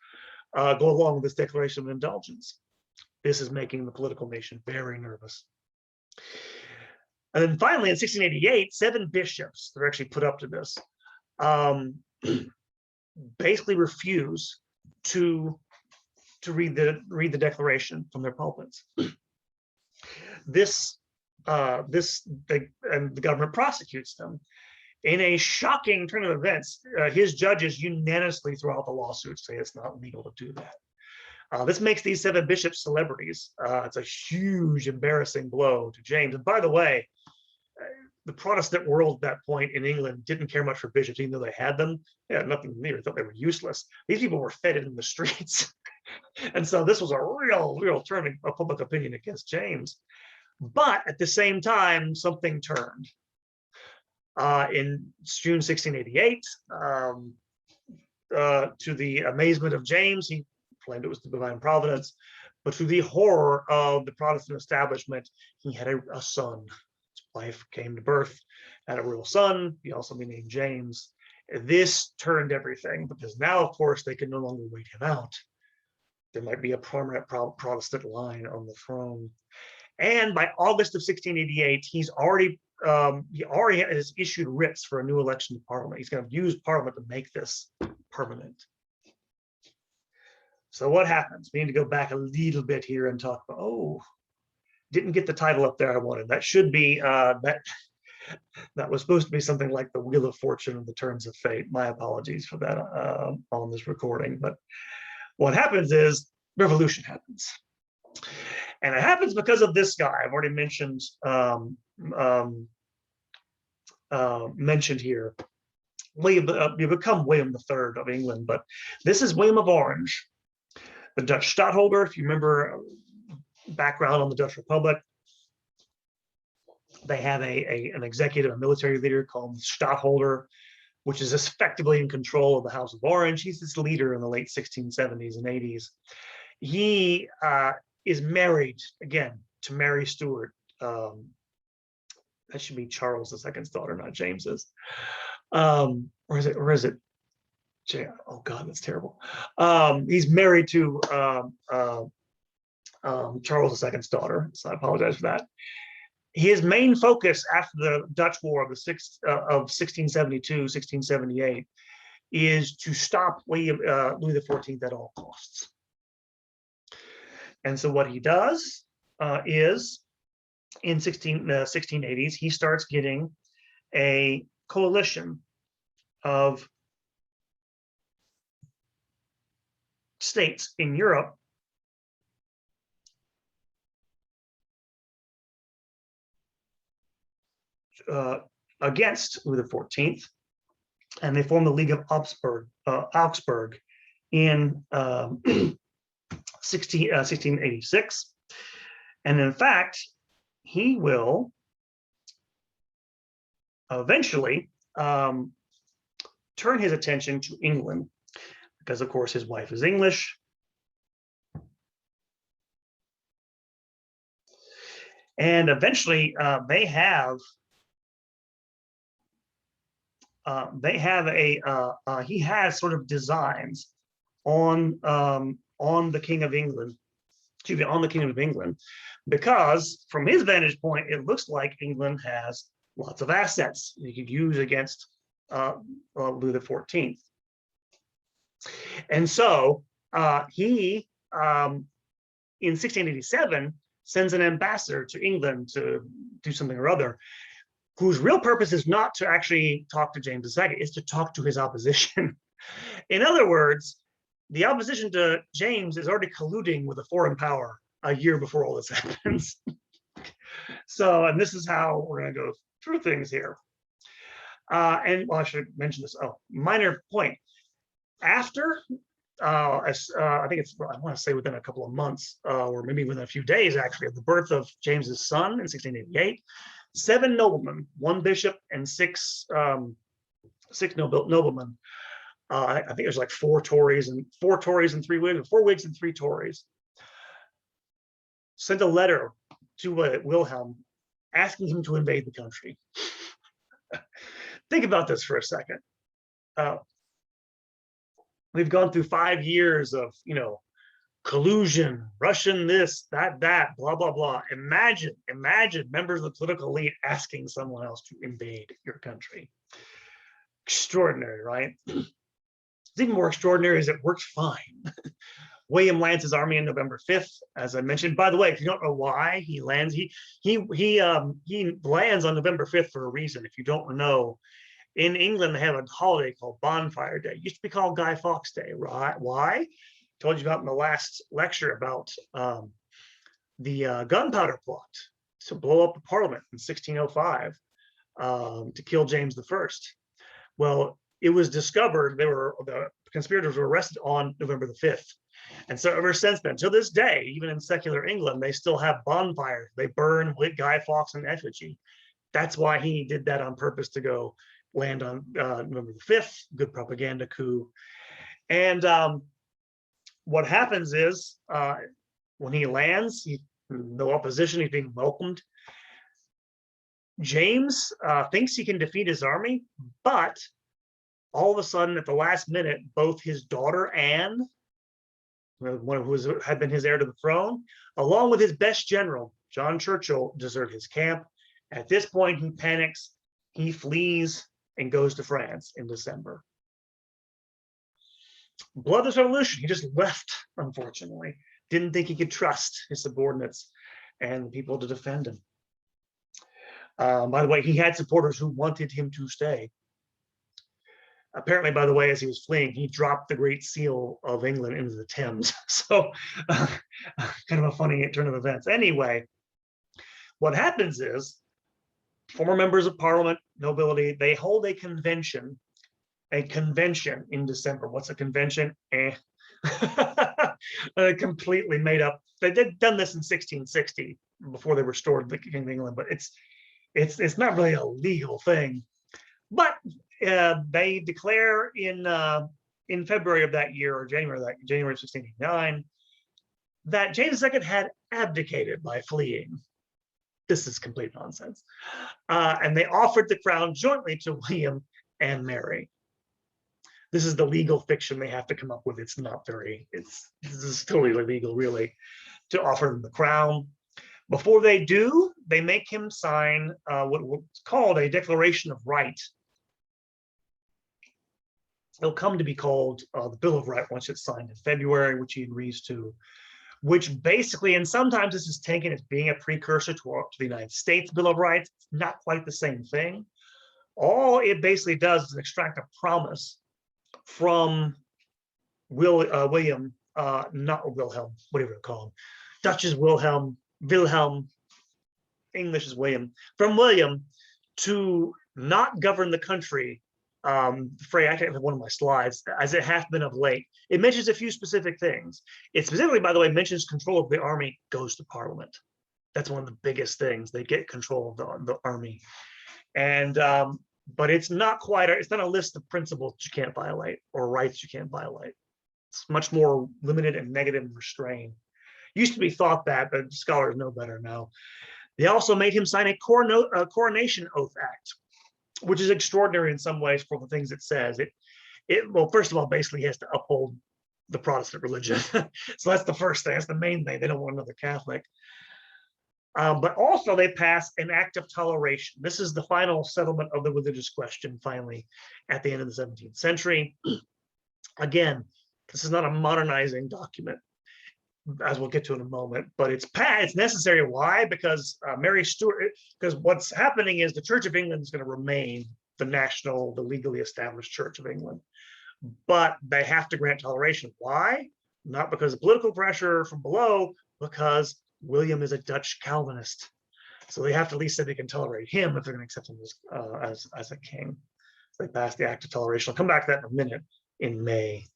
go along with this Declaration of Indulgence. This is making the political nation very nervous. And then finally, in 1688, 7 bishops that are actually put up to this basically refuse to read the Declaration from their pulpits. And the government prosecutes them. In a shocking turn of events, his judges unanimously throw out the lawsuit, say it's not legal to do that. This makes these 7 bishops celebrities. It's a huge, embarrassing blow to James. And by the way, the Protestant world at that point in England didn't care much for bishops, even though they had them. They had nothing near. They thought they were useless. These people were fed in the streets. And so this was a real turn of public opinion against James. But at the same time, something turned. In June 1688, to the amazement of James, he claimed it was the divine providence, but to the horror of the Protestant establishment, he had a son. His wife came to birth, had a real son. He also be named James. This turned everything, because now, of course, they could no longer wait him out. There might be a permanent Protestant line on the throne. And by August of 1688, he already has issued writs for a new election to Parliament. He's going to use Parliament to make this permanent. So what happens? We need to go back a little bit here and talk about, didn't get the title up there I wanted. That should be, that was supposed to be something like the Wheel of Fortune and the Turns of Fate. My apologies for that on this recording. But what happens is revolution happens. And it happens because of this guy I've already mentioned here. You become William III of England, but this is William of Orange, the Dutch stadtholder. If you remember background on the Dutch Republic, they have an executive, a military leader called the stadtholder, which is effectively in control of the House of Orange. He's this leader in the late 1670s and 80s. He is married, again, to Mary Stuart. That should be Charles II's daughter, not James's. Or is it? Oh God, that's terrible. He's married to Charles II's daughter, so I apologize for that. His main focus after the Dutch War of 1672, 1678 is to stop Louis XIV at all costs. And so what he does is in 1680s, he starts getting a coalition of states in Europe against Louis XIV, and they form the League of Augsburg in 1686. And in fact, he will eventually turn his attention to England, because of course his wife is English. And eventually he has sort of designs on the King of England, excuse me, on the Kingdom of England, because from his vantage point, it looks like England has lots of assets you could use against Louis XIV. And so he, in 1687, sends an ambassador to England to do something or other, whose real purpose is not to actually talk to James II, is to talk to his opposition. In other words, the opposition to James is already colluding with a foreign power a year before all this happens. So, and this is how we're going to go through things here. And well, I should mention this. Oh, minor point. After, I think it's, I want to say within a couple of months, or maybe within a few days, actually, of the birth of James's son in 1688, 7 noblemen, 1 bishop, and 6 noblemen. I think there's like 4 Tories and 3 Whigs, or 4 Whigs and 3 Tories, sent a letter to Wilhelm asking him to invade the country. Think about this for a second. We've gone through 5 years of, collusion, Russian this, that, blah, blah, blah. Imagine members of the political elite asking someone else to invade your country. Extraordinary, right? It's even more extraordinary is it worked fine. William lands his army on November 5th, as I mentioned. By the way, if you don't know why he lands, he lands on November 5th for a reason. If you don't know, in England they have a holiday called Bonfire Day. It used to be called Guy Fawkes Day, right? Why? Told you about in the last lecture about the gunpowder plot to blow up the Parliament in 1605 to kill James I. Well, it was discovered the conspirators were arrested on November the 5th. And so ever since then, to this day, even in secular England, they still have bonfires. They burn Guy Fawkes in effigy. That's why he did that on purpose, to go land on November the 5th. Good propaganda coup. And what happens is when he lands, no opposition, he's being welcomed. James thinks he can defeat his army, but all of a sudden, at the last minute, both his daughter Anne, one who had been his heir to the throne, along with his best general, John Churchill, desert his camp. At this point, he panics, he flees, and goes to France in December. Bloodless revolution, he just left, unfortunately. Didn't think he could trust his subordinates and the people to defend him. By the way, he had supporters who wanted him to stay. Apparently, by the way, as he was fleeing, he dropped the Great Seal of England into the Thames. So kind of a funny turn of events. Anyway, what happens is former members of Parliament, nobility, they hold a convention in December. What's a convention? Completely made up. They did done this in 1660 before they restored the King of England, but it's not really a legal thing. But they declare in February of that year, or January of 1689, that James II had abdicated by fleeing. This is complete nonsense. And they offered the crown jointly to William and Mary. This is the legal fiction they have to come up with. It's not very, this is totally illegal, really, to offer them the crown. Before they do, they make him sign what's called a Declaration of Right. It'll come to be called the Bill of Right once it's signed in February, which he agrees to, which basically, and sometimes this is taken as being a precursor to the United States Bill of Rights. It's not quite the same thing. All it basically does is extract a promise from William, not Wilhelm, whatever you call him. Dutch is Wilhelm, English is William, from William to not govern the country. Frey, I can't have one of my slides, as it hath been of late. It mentions a few specific things. It specifically, by the way, mentions control of the army goes to Parliament. That's one of the biggest things. They get control of the army. And but it's not quite, it's not a list of principles you can't violate or rights you can't violate. It's much more limited and negative and restrained. Used to be thought that, but scholars know better now. They also made him sign a Coronation Oath Act, which is extraordinary in some ways for the things it says. Well, first of all, basically he has to uphold the Protestant religion. So that's the first thing, that's the main thing. They don't want another Catholic. But also they pass an act of toleration. This is the final settlement of the religious question, finally, at the end of the 17th century. Again, this is not a modernizing document, as we'll get to in a moment, but it's necessary. Why? Because Mary Stuart, because what's happening is the Church of England is going to remain the legally established Church of England, but they have to grant toleration. Why? Not because of political pressure from below, because William is a Dutch Calvinist. So they have to at least say they can tolerate him if they're going to accept him as a king. So they passed the Act of Toleration. I'll come back to that in a minute in May.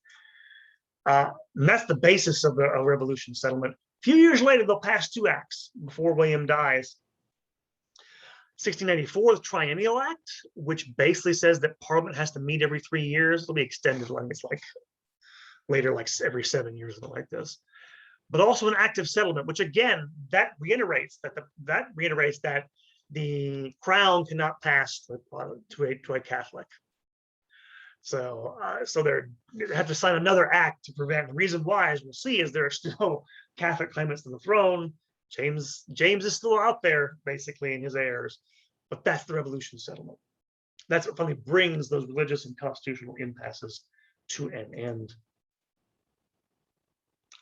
And that's the basis of the Revolution settlement. A few years later, they'll pass two acts before William dies. 1694, the Triennial Act, which basically says that Parliament has to meet every 3 years. It'll be extended, like it's like later, like every 7 years, like this. But also an act of settlement, which again, that reiterates that the crown cannot pass to a Catholic. So they have to sign another act to prevent. The reason why, as we'll see, is there are still Catholic claimants to the throne. James is still out there, basically, and his heirs. But that's the Revolution settlement. That's what finally brings those religious and constitutional impasses to an end.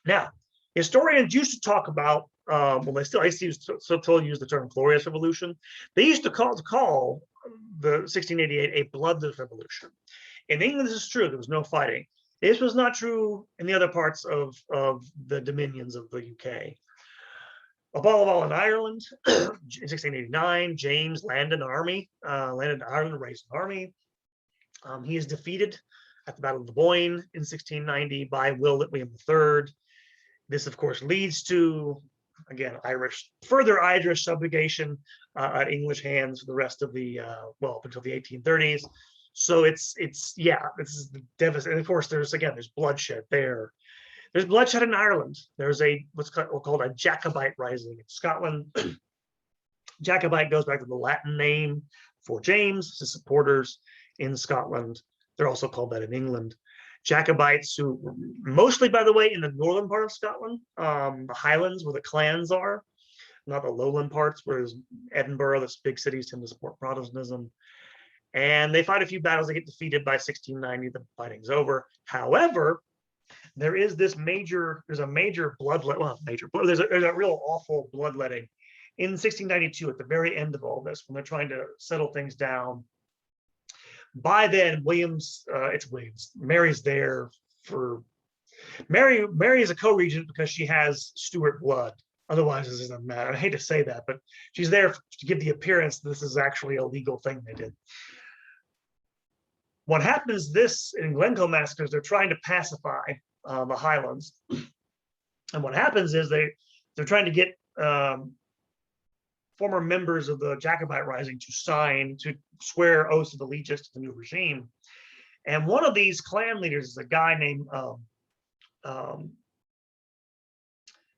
Now, historians used to talk about, they still use the term Glorious Revolution. They used to call the 1688 a bloodless revolution. In England, this is true. There was no fighting. This was not true in the other parts of the dominions of the UK. Above all, in Ireland, in 1689, James landed in Ireland, raised an army. He is defeated at the Battle of the Boyne in 1690 by William III. This, of course, leads to, again, further Irish subjugation at English hands for the rest of the, up until the 1830s. So this is the devastating. And of course, there's bloodshed there. There's bloodshed in Ireland. There's what's called a Jacobite rising in Scotland. Jacobite goes back to the Latin name for James, his supporters in Scotland. They're also called that in England. Jacobites, who mostly, by the way, in the northern part of Scotland, the Highlands where the clans are, not the lowland parts, whereas Edinburgh, the big cities, tend to support Protestantism. And they fight a few battles. They get defeated by 1690. The fighting's over. However, there's a major bloodletting. Well, there's a real awful bloodletting in 1692 at the very end of all this, when they're trying to settle things down. By then, Mary's there for Mary is a co-regent because she has Stuart blood. Otherwise, this doesn't matter. I hate to say that, but she's there to give the appearance that this is actually a legal thing they did. What happens in Glencoe massacres, they're trying to pacify the Highlands. And what happens is they're trying to get former members of the Jacobite Rising to swear oaths of allegiance to the new regime. And one of these clan leaders is a guy named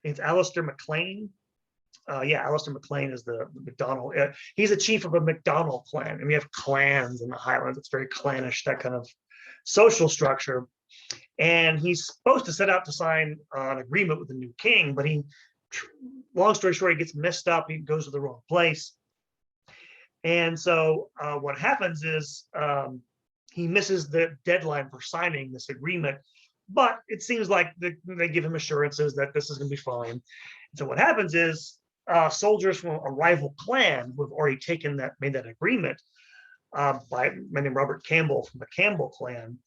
it's Alistair MacLean. Alistair MacLean is the MacDonald. He's a chief of a MacDonald clan, and we have clans in the Highlands. It's very clannish, that kind of social structure. And he's supposed to set out to sign an agreement with the new king, but long story short, he gets messed up. He goes to the wrong place. And so what happens is he misses the deadline for signing this agreement But it seems like they give him assurances that this is going to be fine. And so what happens is soldiers from a rival clan who have already made that agreement by a man named Robert Campbell from the Campbell clan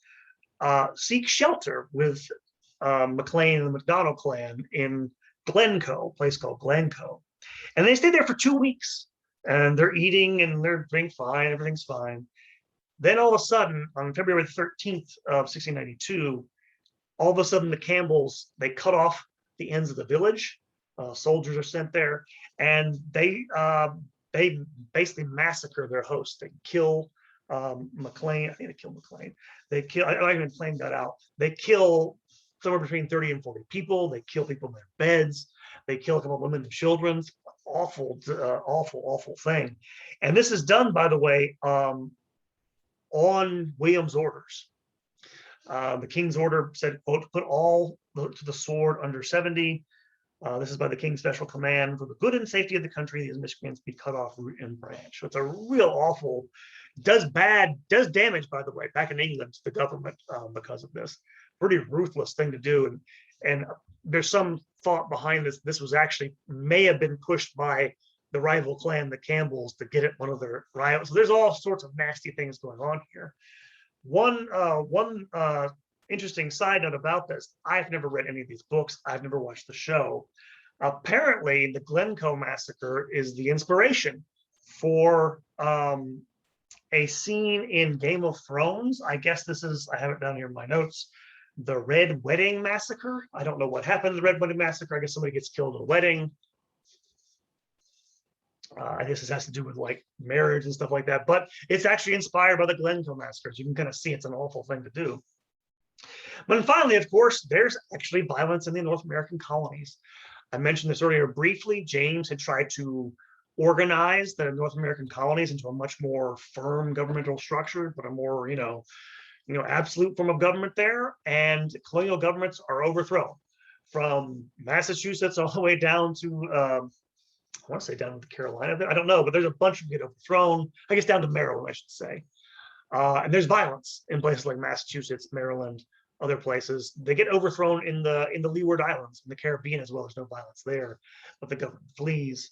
seek shelter with McLean and the McDonald clan in Glencoe, a place called Glencoe. And they stay there for 2 weeks, and they're eating and they're doing fine, everything's fine. Then all of a sudden, on February 13th of 1692, all of a sudden the Campbells, they cut off the ends of the village. Soldiers are sent there, and they basically massacre their host. They kill McLean. I think they killed McLean. They kill. I don't even McLean got out. They kill somewhere between 30 and 40 people. They kill people in their beds. They kill a couple of women and children. Awful, awful thing. And this is done, by the way, on William's orders. The king's order said, quote, put all to the sword under 70. This is by the king's special command for the good and safety of the country. These miscreants be cut off root and branch. So it's a real awful, does damage, by the way, back in England to the government because of this. Pretty ruthless thing to do. And there's some thought behind this. This was actually may have been pushed by the rival clan, the Campbells, to get at one of their rivals. So there's all sorts of nasty things going on here. One interesting side note about this, I've never read any of these books. I've never watched the show. Apparently, the Glencoe massacre is the inspiration for a scene in Game of Thrones. I guess this is, I have it down here in my notes, the Red Wedding Massacre. I don't know what happened in the Red Wedding Massacre. I guess somebody gets killed at a wedding. I guess this has to do with like marriage and stuff like that, but it's actually inspired by the Glencoe massacres. You can kind of see it's an awful thing to do. But then finally, of course, there's actually violence in the North American colonies. I mentioned this earlier briefly. James had tried to organize the North American colonies into a much more firm governmental structure, but a more, absolute form of government there. And colonial governments are overthrown from Massachusetts all the way down to I want to say down to the Carolina. I don't know, but there's a bunch of them get overthrown. I guess down to Maryland, I should say. And there's violence in places like Massachusetts, Maryland, other places. They get overthrown in the Leeward Islands, in the Caribbean as well. There's no violence there, but the government flees.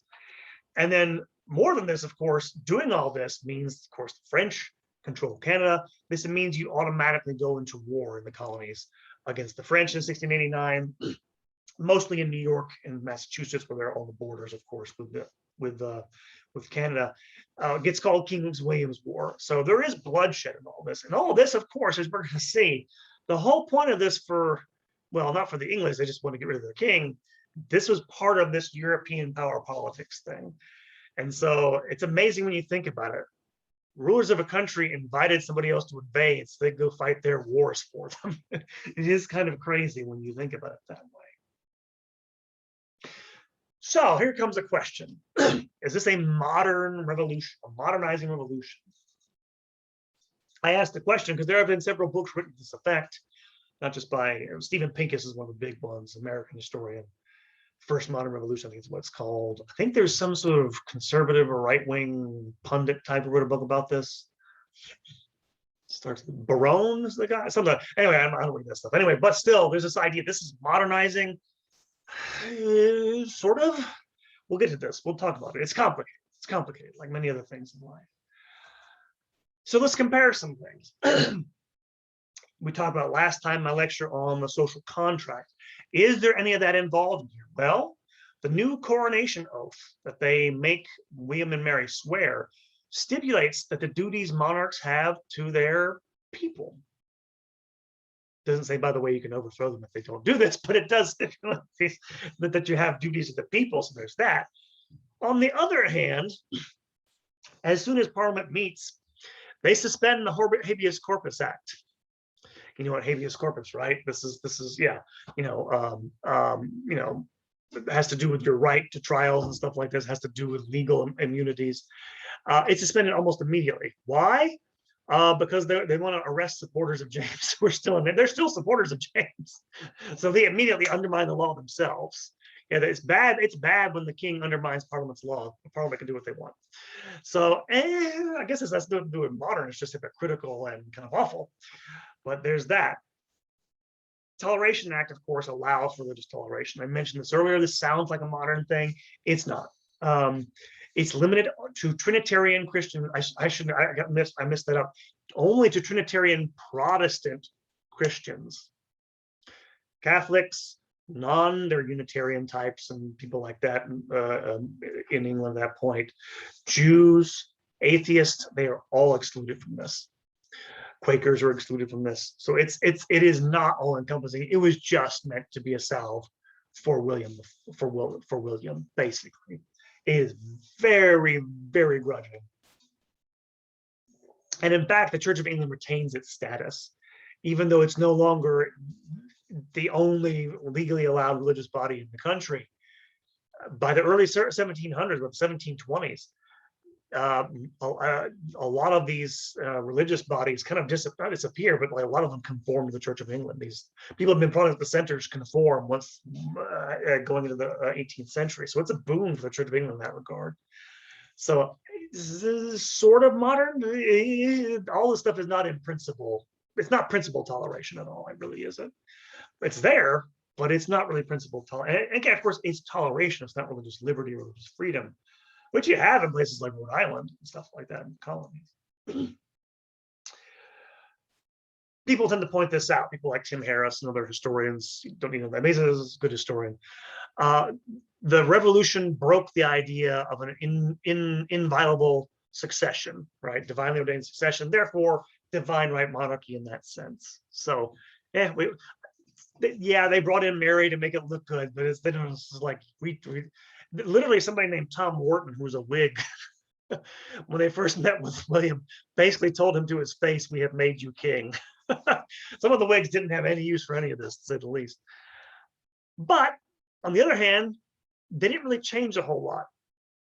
And then more than this, of course, doing all this means, of course, the French control Canada. This means you automatically go into war in the colonies against the French in 1689. Mostly in New York and Massachusetts, where they're on the borders, of course, with Canada. It gets called King William's War. So there is bloodshed in all this. And all of this, of course, as we're going to see, the whole point of this not for the English, they just want to get rid of their king. This was part of this European power politics thing. And so it's amazing when you think about it. Rulers of a country invited somebody else to invade, so they go fight their wars for them. It is kind of crazy when you think about it that way. So here comes a question. Is this a modern revolution, a modernizing revolution? I asked the question because there have been several books written to this effect, not just by Stephen Pincus is one of the big ones, American historian. First Modern Revolution, I think is what it's called. I think there's some sort of conservative or right-wing pundit type who wrote a book about this. Starts with Barone is the guy. Something. Anyway, I don't read that stuff. Anyway, but still, there's this idea. This is modernizing. Sort of. We'll get to this. We'll talk about it. It's complicated. It's complicated, like many other things in life. So let's compare some things. We talked about last time my lecture on the social contract. Is there any of that involved here? Well, the new coronation oath that they make William and Mary swear stipulates that the duties monarchs have to their people. Doesn't say, by the way, you can overthrow them if they don't do this, but it does stipulate that you have duties to the people, so there's that. On the other hand, as soon as Parliament meets, they suspend the Habeas Corpus Act. You know what habeas corpus, right? This is yeah, it has to do with your right to trials and stuff like this. It has to do with legal immunities. It's suspended almost immediately. Why? Because they want to arrest supporters of James who are still in there. They're still supporters of James, so they immediately undermine the law themselves. Yeah, it's bad. It's bad when the king undermines Parliament's law. The Parliament can do what they want. So, I guess this has nothing to do with modern. It's just hypocritical and kind of awful. But there's that. Toleration Act, of course, allows for religious toleration. I mentioned this earlier. This sounds like a modern thing. It's not. It's limited to Trinitarian Christian. I messed that up. Only to Trinitarian Protestant Christians. Catholics, they're Unitarian types and people like that in England at that point. Jews, atheists, they are all excluded from this. Quakers are excluded from this. So it is not all encompassing. It was just meant to be a salve for William, basically. It is very, very grudging. And in fact, the Church of England retains its status, even though it's no longer the only legally allowed religious body in the country. By the early 1700s, or 1720s, a lot of these religious bodies kind of disappear, but like a lot of them conform to the Church of England. These people have been brought into the centers conform once going into the 18th century. So it's a boon for the Church of England in that regard. So this is sort of modern. All this stuff is not in principle. It's not principle toleration at all. It really isn't. It's there, but it's not really principle toleration. And of course, it's toleration. It's not religious liberty or religious freedom, which you have in places like Rhode Island and stuff like that in colonies. People tend to point this out. People like Tim Harris and other historians don't even know that. Mesa is a good historian. The revolution broke the idea of an inviolable succession, right? Divinely ordained succession, therefore divine right monarchy in that sense. So, they brought in Mary to make it look good, but it's like literally somebody named Tom Wharton, who was a Whig, when they first met with William, basically told him to his face, "We have made you king." Some of the Whigs didn't have any use for any of this, to say the least. But on the other hand, they didn't really change a whole lot.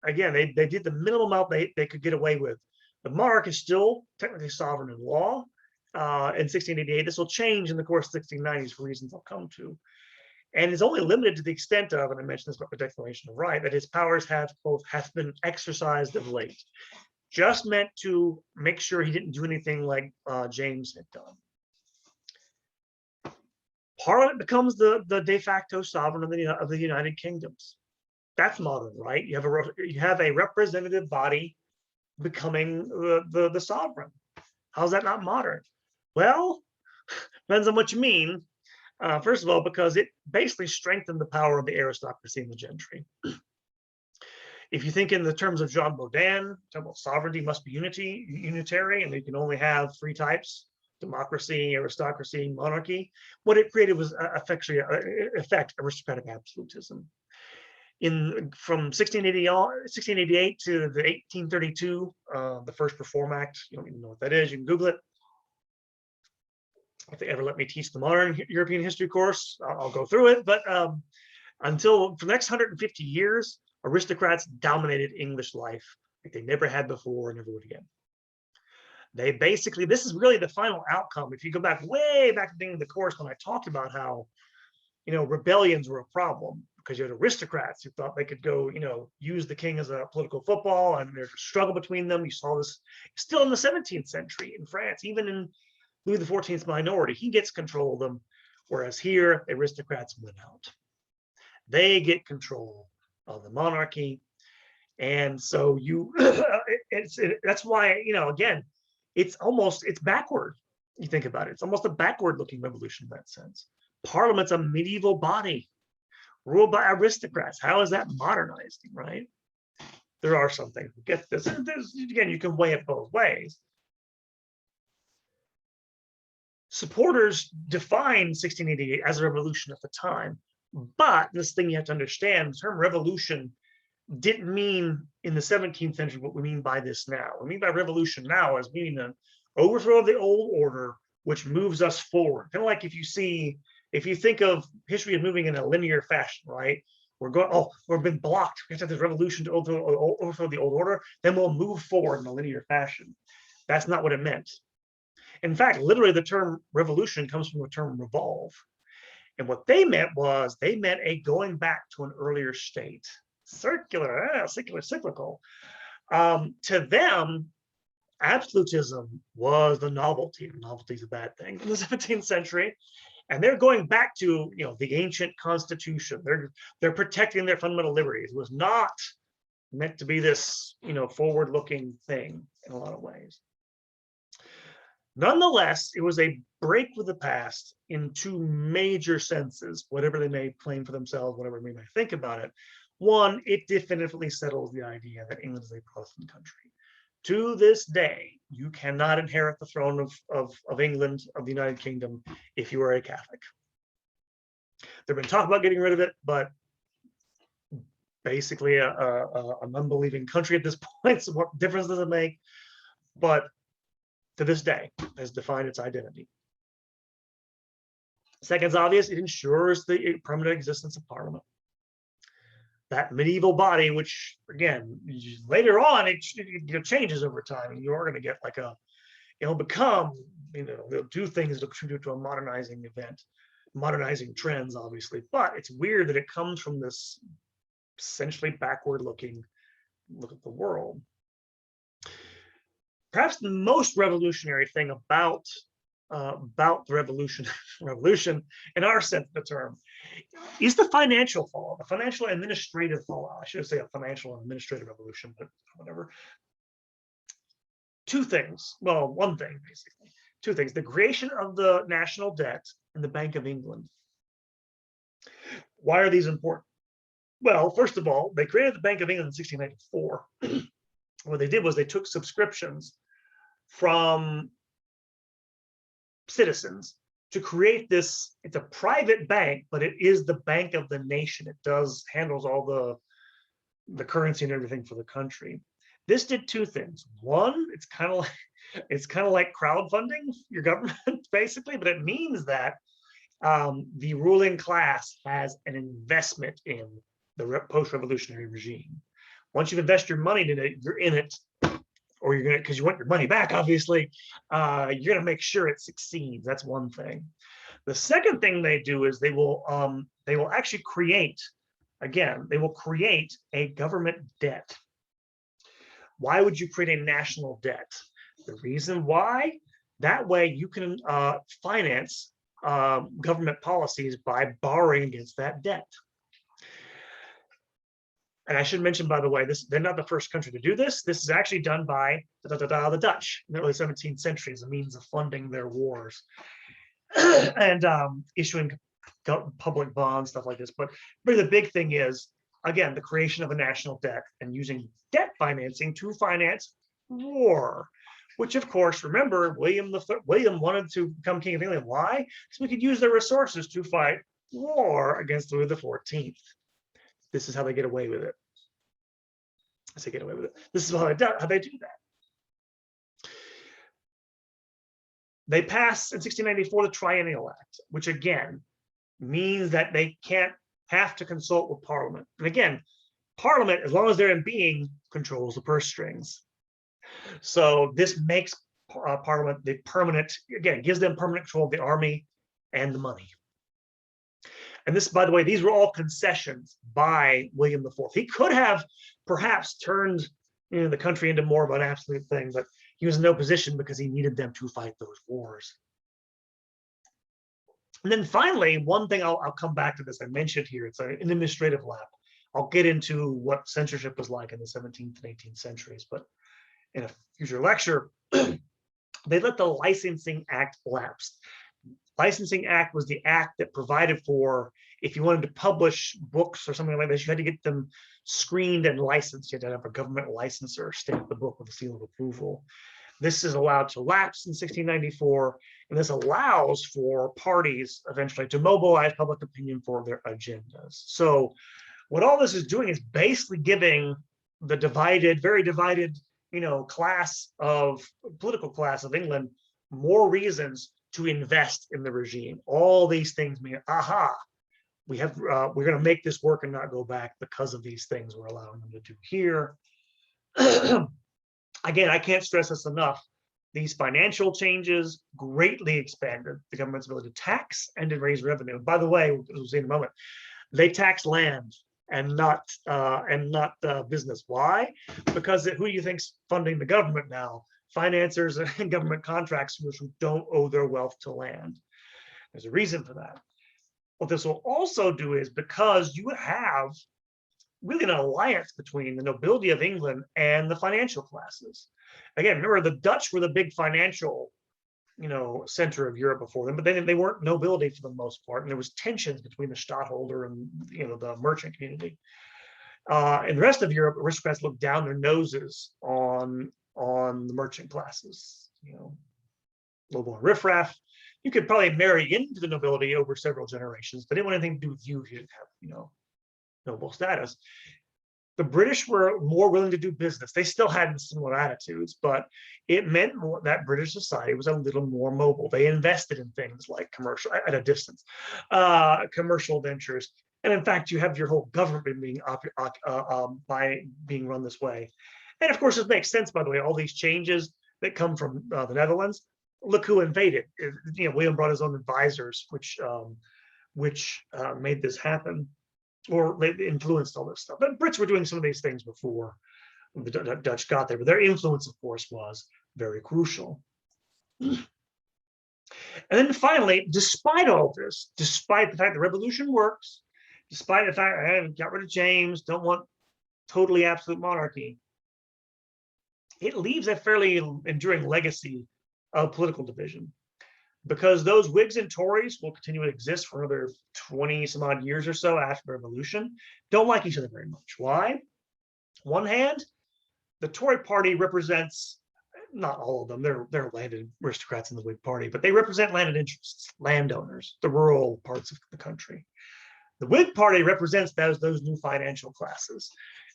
Again, they did the minimum amount they could get away with. The monarch is still technically sovereign in law. In 1688, this will change in the course of 1690s for reasons I'll come to. And is only limited to the extent of, and I mentioned this about the Declaration of Right, that his powers have been exercised of late. Just meant to make sure he didn't do anything like James had done. Parliament becomes the de facto sovereign of the United Kingdoms. That's modern, right? You have a representative body becoming the sovereign. How's that not modern? Well, depends on what you mean. First of all, because it basically strengthened the power of the aristocracy and the gentry. If you think in the terms of Jean Bodin, sovereignty must be unitary, and you can only have three types: democracy, aristocracy, monarchy. What it created was effect aristocratic absolutism. From 1688 to the 1832, the first Reform Act. You don't even know what that is. You can Google it. If they ever let me teach the modern European history course, I'll go through it. But until for the next 150 years, aristocrats dominated English life like they never had before and never would again. They basically, this is really the final outcome. If you go back way back at the beginning of the course when I talked about how, rebellions were a problem because you had aristocrats who thought they could go, use the king as a political football, and there's a struggle between them. You saw this still in the 17th century in France, even in Louis XIV's minority. He gets control of them, whereas here, the aristocrats win out. They get control of the monarchy. And so that's why, again, it's backward. You think about it. It's almost a backward looking revolution in that sense. Parliament's a medieval body ruled by aristocrats. How is that modernizing, right? There are some things. Get this. Again, you can weigh it both ways. Supporters defined 1688 as a revolution at the time. But this thing you have to understand, the term revolution didn't mean in the 17th century what we mean by this now. What we mean by revolution now is meaning an overthrow of the old order, which moves us forward. Kind of like if you think of history as moving in a linear fashion, right? We've been blocked. We have to have this revolution to overthrow the old order, then we'll move forward in a linear fashion. That's not what it meant. In fact, literally the term revolution comes from the term revolve. And what they meant was a going back to an earlier state. Cyclical. To them, absolutism was the novelty. Novelty is a bad thing in the 17th century. And they're going back to, the ancient constitution. They're protecting their fundamental liberties. It was not meant to be this, forward-looking thing in a lot of ways. Nonetheless, it was a break with the past in two major senses, whatever they may claim for themselves, whatever we may think about it. One, it definitively settles the idea that England is a Protestant country. To this day, you cannot inherit the throne of England, of the United Kingdom, if you are a Catholic. There's been talk about getting rid of it, but basically an unbelieving country at this point, so what difference does it make? But to this day, has defined its identity. Second's obvious, it ensures the permanent existence of Parliament. That medieval body, which again, later on, it changes over time, and you're going to get like it'll become, they'll do things that contribute to a modernizing event, modernizing trends, obviously. But it's weird that it comes from this essentially backward-looking look at the world. Perhaps the most revolutionary thing about the revolution in our sense of the term, is the financial fallout, the financial administrative fallout. I should say a financial and administrative revolution, but whatever. Two things. Well, one thing, basically. Two things. The creation of the national debt and the Bank of England. Why are these important? Well, first of all, they created the Bank of England in 1694. What they did was they took subscriptions from citizens to create this. It's a private bank, but it is the bank of the nation. It handles all the currency and everything for the country. This did two things. One, it's kind of like crowdfunding your government, basically, but it means that the ruling class has an investment in the post-revolutionary regime. Once you've invested your money in it, you're in it, or you're gonna, because you want your money back, obviously. You're gonna make sure it succeeds. That's one thing. The second thing they do is they will actually create, again, they will create a government debt. Why would you create a national debt? The reason why, that way you can finance government policies by borrowing against that debt. And I should mention, by the way, they're not the first country to do this. This is actually done by the Dutch in the early 17th century as a means of funding their wars and issuing public bonds, stuff like this. But the big thing is, again, the creation of a national debt and using debt financing to finance war, which, of course, remember, William wanted to become King of England. Why? Because we could use their resources to fight war against Louis XIV. This is how they get away with it. This is how they do that. They pass in 1694 the Triennial Act, which again means that they have to consult with Parliament. And again, Parliament, as long as they're in being, controls the purse strings. So this makes Parliament the permanent, again, gives them permanent control of the army and the money. And this, by the way, these were all concessions by William IV. He could have perhaps turned the country into more of an absolute thing, but he was in no position because he needed them to fight those wars. And then finally, one thing, I'll come back to this, I mentioned here, it's an administrative lap. I'll get into what censorship was like in the 17th and 18th centuries, but in a future lecture, they let the Licensing Act lapse. Licensing Act was the act that provided for, if you wanted to publish books or something like this, you had to get them screened and licensed. You had to have a government licensor stamp the book with a seal of approval. This is allowed to lapse in 1694, and this allows for parties eventually to mobilize public opinion for their agendas. So what all this is doing is basically giving the very divided, political class of England more reasons to invest in the regime. All these things mean, aha, we're going to make this work and not go back because of these things we're allowing them to do here. Again, I can't stress this enough. These financial changes greatly expanded the government's ability to tax and to raise revenue. By the way, as we'll see in a moment, they tax land and not business. Why? Because who do you think's funding the government now? Financiers and government contractors who don't owe their wealth to land. There's a reason for that. What this will also do is, because you have really an alliance between the nobility of England and the financial classes. Again, remember, the Dutch were the big financial, center of Europe before them, but then they weren't nobility for the most part, and there was tensions between the stadtholder and the merchant community. In the rest of Europe, aristocrats looked down their noses on the merchant classes. Little more riffraff. You could probably marry into the nobility over several generations, but they didn't want anything to do with you if you didn't have, noble status. The British were more willing to do business. They still had similar attitudes, but it meant that British society was a little more mobile. They invested in things like commercial, at a distance, commercial ventures. And in fact, you have your whole government being run this way. And of course, it makes sense, by the way, all these changes that come from the Netherlands. Look who invaded. William brought his own advisors, which made this happen, or they influenced all this stuff. But Brits were doing some of these things before the Dutch got there, but their influence, of course, was very crucial. And then finally, despite all this, despite the fact the revolution works, despite the fact I got rid of James, don't want totally absolute monarchy, it leaves a fairly enduring legacy of political division, because those Whigs and Tories will continue to exist for another 20 some odd years or so after the revolution, don't like each other very much. Why? On one hand, the Tory party represents, not all of them, they're landed aristocrats in the Whig party, but they represent landed interests, landowners, the rural parts of the country. The Whig party represents those new financial classes.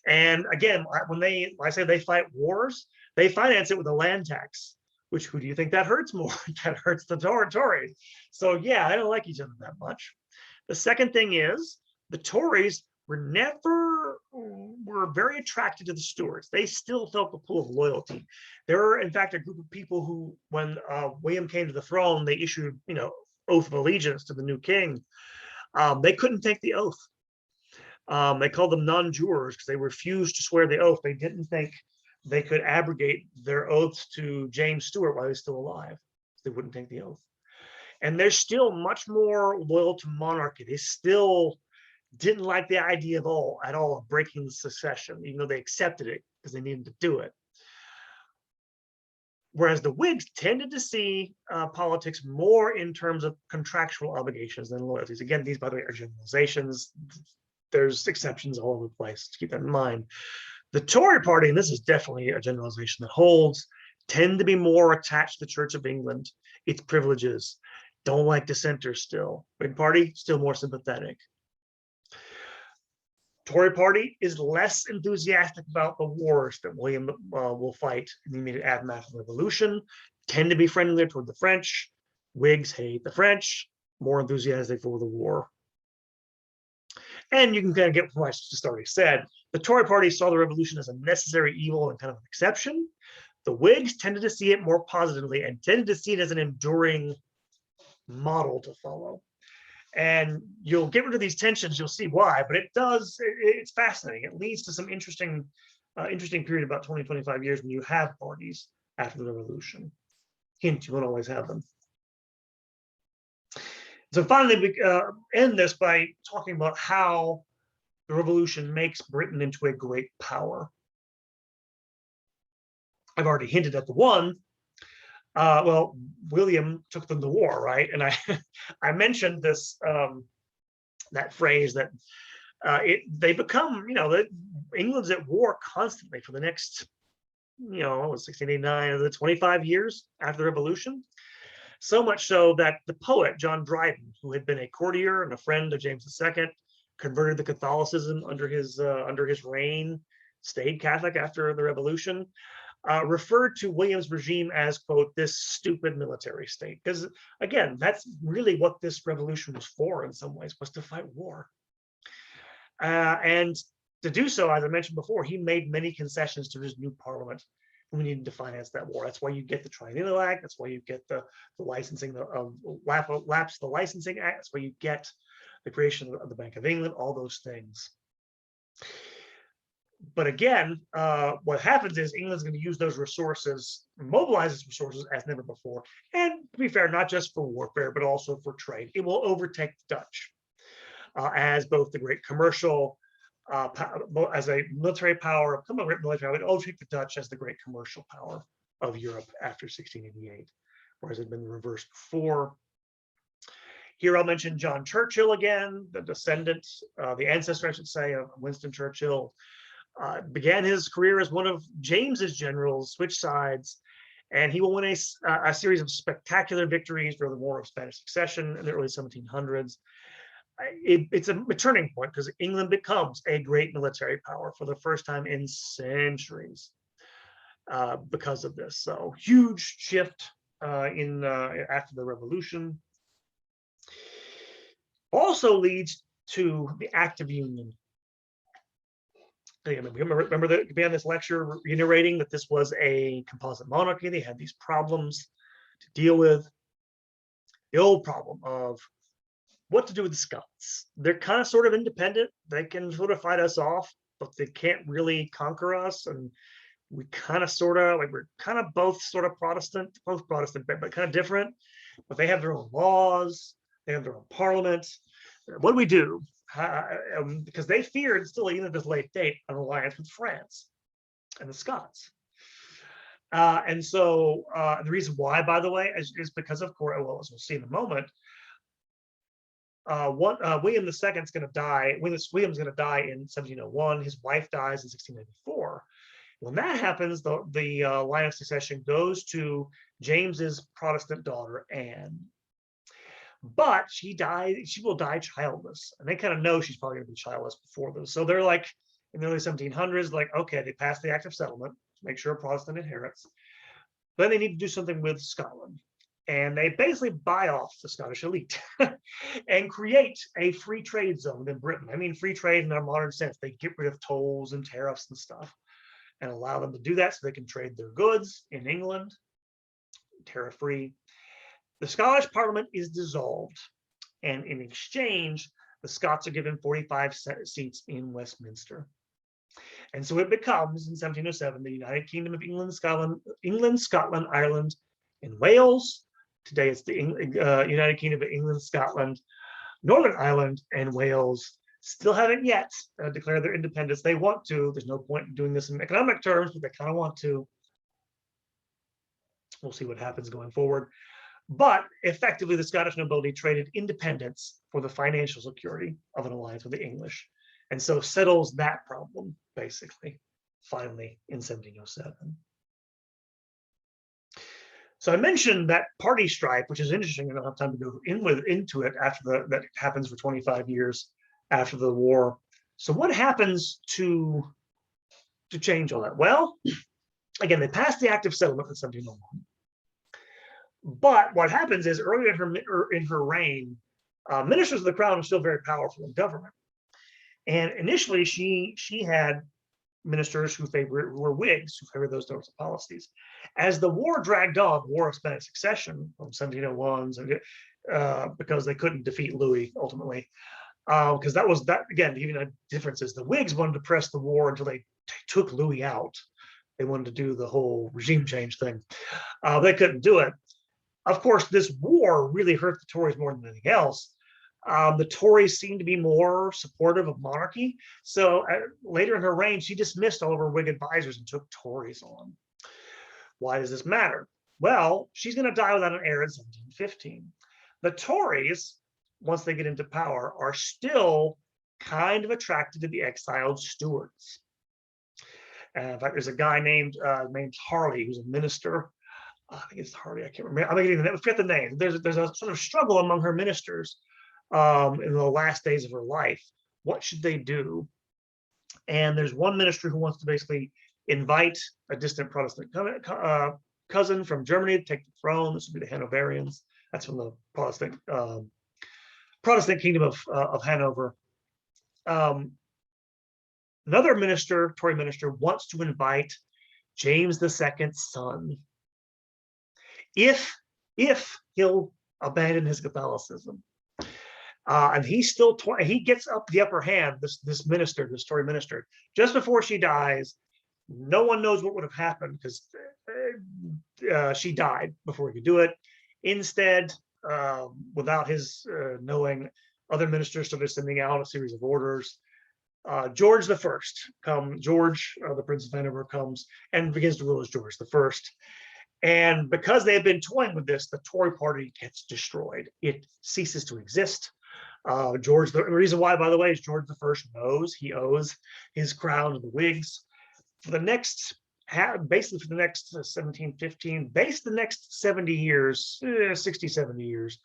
And again, when I say they fight wars, they finance it with a land tax. Which, who do you think that hurts more? That hurts the Tories. So yeah, they don't like each other that much. The second thing is, the Tories were very attracted to the Stuarts. They still felt the pull of loyalty. There were, in fact, a group of people who, when William came to the throne, they issued, oath of allegiance to the new king. They couldn't take the oath. They called them non-jurors because they refused to swear the oath. They didn't think they could abrogate their oaths to James Stuart while he was still alive. They wouldn't take the oath. And they're still much more loyal to monarchy. They still didn't like the idea at all of breaking the succession, even though they accepted it because they needed to do it. Whereas the Whigs tended to see politics more in terms of contractual obligations than loyalties. Again, these, by the way, are generalizations. There's exceptions all over the place, to keep that in mind. The Tory party, and this is definitely a generalization that holds, tend to be more attached to the Church of England, its privileges, don't like dissenters still. Whig party, still more sympathetic. Tory party is less enthusiastic about the wars that William will fight in the immediate aftermath of the Revolution, tend to be friendlier toward the French. Whigs hate the French, more enthusiastic for the war. And you can kind of get from what I just already said. The Tory party saw the revolution as a necessary evil and kind of an exception. The Whigs tended to see it more positively and tended to see it as an enduring model to follow. And you'll get rid of these tensions, you'll see why, but it's fascinating. It leads to some interesting period, about 20, 25 years, when you have parties after the revolution. Hint, you won't always have them. So finally, we end this by talking about how the revolution makes Britain into a great power. I've already hinted at the one. Well, William took them to war, right? And I mentioned this, that phrase that they become, England's at war constantly for the next, 1689, the 25 years after the revolution. So much so that the poet John Dryden, who had been a courtier and a friend of James II, converted to Catholicism under his reign, stayed Catholic after the revolution, referred to William's regime as, quote, this stupid military state. Because again, that's really what this revolution was for in some ways, was to fight war. And to do so, as I mentioned before, he made many concessions to his new parliament who needed to finance that war. That's why you get the Triennial Act. That's why you get the licensing of lapse the Licensing Act. That's why you get the creation of the Bank of England, all those things. But again, what happens is England's going to use those resources, mobilize its resources as never before. And to be fair, not just for warfare, but also for trade. It will overtake the Dutch as both the great commercial, as a military power, become a great military power, it will overtake the Dutch as the great commercial power of Europe after 1688, whereas it had been the reverse before. Here I'll mention John Churchill again, the descendant, the ancestor, I should say, of Winston Churchill. Began his career as one of James's generals, switched sides, and he will win a series of spectacular victories for the War of Spanish Succession in the early 1700s. It's a turning point because England becomes a great military power for the first time in centuries because of this. So huge shift after the Revolution. Also leads to the Act of Union. Remember that we began this lecture reiterating that this was a composite monarchy. They had these problems to deal with. The old problem of what to do with the Scots. They're kind of sort of independent. They can sort of fight us off, but they can't really conquer us. And we kind of sort of like we're kind of both sort of Protestant, both Protestant, but kind of different. But they have their own laws. They have their own parliament. What do we do? Because they feared still even at this late date an alliance with France and the Scots. And so the reason why, by the way, is because of course, well, as we'll see in a moment, William II is going to die. William's going to die in 1701. His wife dies in 1694. When that happens, the line of succession goes to James's Protestant daughter, Anne. But she will die childless. And they kind of know she's probably going to be childless before this. So they're like, in the early 1700s, like, okay, they passed the Act of Settlement to make sure a Protestant inherits. Then they need to do something with Scotland. And they basically buy off the Scottish elite and create a free trade zone in Britain. I mean, free trade in our modern sense. They get rid of tolls and tariffs and stuff and allow them to do that so they can trade their goods in England, tariff-free. The Scottish Parliament is dissolved, and in exchange, the Scots are given 45 seats in Westminster. And so it becomes, in 1707, the United Kingdom of England, Scotland, Ireland, and Wales. Today it's the United Kingdom of England, Scotland, Northern Ireland, and Wales. Still haven't yet declared their independence. They want to. There's no point in doing this in economic terms, but they kind of want to. We'll see what happens going forward. But effectively, the Scottish nobility traded independence for the financial security of an alliance with the English. And so settles that problem, basically, finally, in 1707. So I mentioned that party strife, which is interesting. I don't have time to go into it after that happens for 25 years after the war. So what happens to change all that? Well, again, they passed the Act of Settlement in 1701. But what happens is early in her reign, ministers of the crown were still very powerful in government. And initially, she had ministers who were Whigs, who favored those sorts of policies. As the war dragged on, the War of Spanish Succession from 1701, because they couldn't defeat Louis ultimately, because that again, the even difference is the Whigs wanted to press the war until they took Louis out. They wanted to do the whole regime change thing. They couldn't do it. Of course, this war really hurt the Tories more than anything else. The Tories seemed to be more supportive of monarchy. So later in her reign, she dismissed all of her Whig advisors and took Tories on. Why does this matter? Well, she's going to die without an heir in 1715. The Tories, once they get into power, are still kind of attracted to the exiled Stuarts. In fact, there's a guy named Harley, who's a minister. I think it's Harley. I can't remember. I forget the name. There's a sort of struggle among her ministers in the last days of her life. What should they do? And there's one minister who wants to basically invite a distant Protestant cousin from Germany to take the throne. This would be the Hanoverians. That's from the Protestant kingdom of Hanover. Another minister, Tory minister, wants to invite James II's son, if he'll abandon his Catholicism. And he's still he gets up the upper hand. This minister, this Tory minister, just before she dies. No one knows what would have happened because she died before he could do it. Instead, without his knowing, other ministers started sending out a series of orders. George the First George, the Prince of Hanover, comes and begins to rule as George the First. And because they had been toying with this, the Tory party gets destroyed. It ceases to exist. The reason why, by the way, is George the First knows he owes his crown to the Whigs. For the next, basically for the next 1715, the next 70 years, 60, 70 years,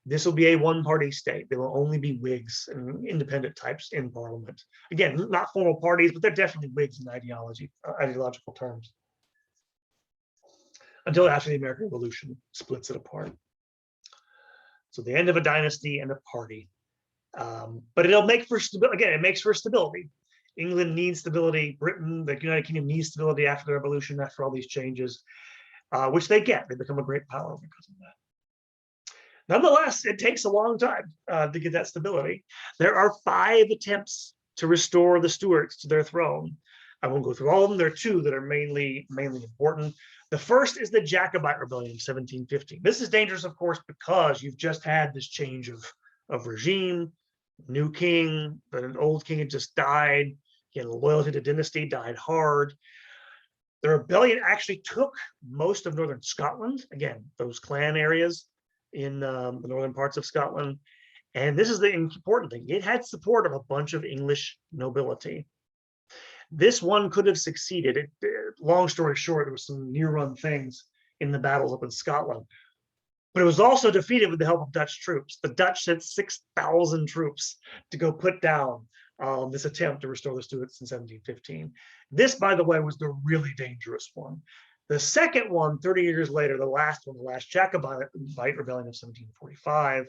this will be a one-party state. There will only be Whigs and independent types in Parliament. Again, not formal parties, but they're definitely Whigs in ideological terms. Until after the American Revolution splits it apart. So the end of a dynasty and a party. But it'll make for stability. Again, it makes for stability. England needs stability. Britain, the United Kingdom, needs stability after the revolution, after all these changes, which they get. They become a great power because of that. Nonetheless, it takes a long time to get that stability. There are 5 attempts to restore the Stuarts to their throne. I won't go through all of them. There are 2 that are mainly important. The first is the Jacobite Rebellion of 1715. This is dangerous, of course, because you've just had this change of regime. New king, but an old king had just died. Again, loyalty to dynasty died hard. The rebellion actually took most of northern Scotland. Again, those clan areas in the northern parts of Scotland. And this is the important thing. It had support of a bunch of English nobility. This one could have succeeded. Long story short, there were some near-run things in the battles up in Scotland. But it was also defeated with the help of Dutch troops. The Dutch sent 6,000 troops to go put down this attempt to restore the Stuarts in 1715. This, by the way, was the really dangerous one. The second one, 30 years later, the last Jacobite Rebellion of 1745,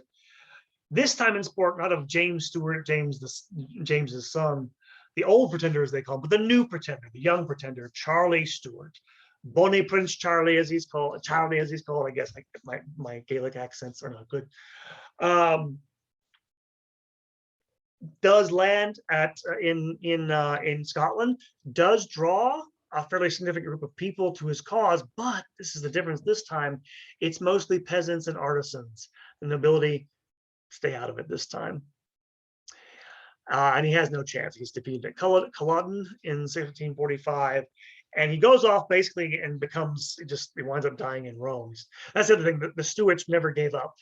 this time in support not of James Stuart, James's son, the old pretender as they call him, but the new pretender, the young pretender, Charlie Stuart. Bonnie Prince Charlie, as he's called. I guess my Gaelic accents are not good. Does land in Scotland, does draw a fairly significant group of people to his cause, but this is the difference this time. It's mostly peasants and artisans. The nobility stay out of it this time. And he has no chance. He's defeated at Culloden in 1745. And he goes off basically and he winds up dying in Rome. That's the other thing, the Stuarts never gave up.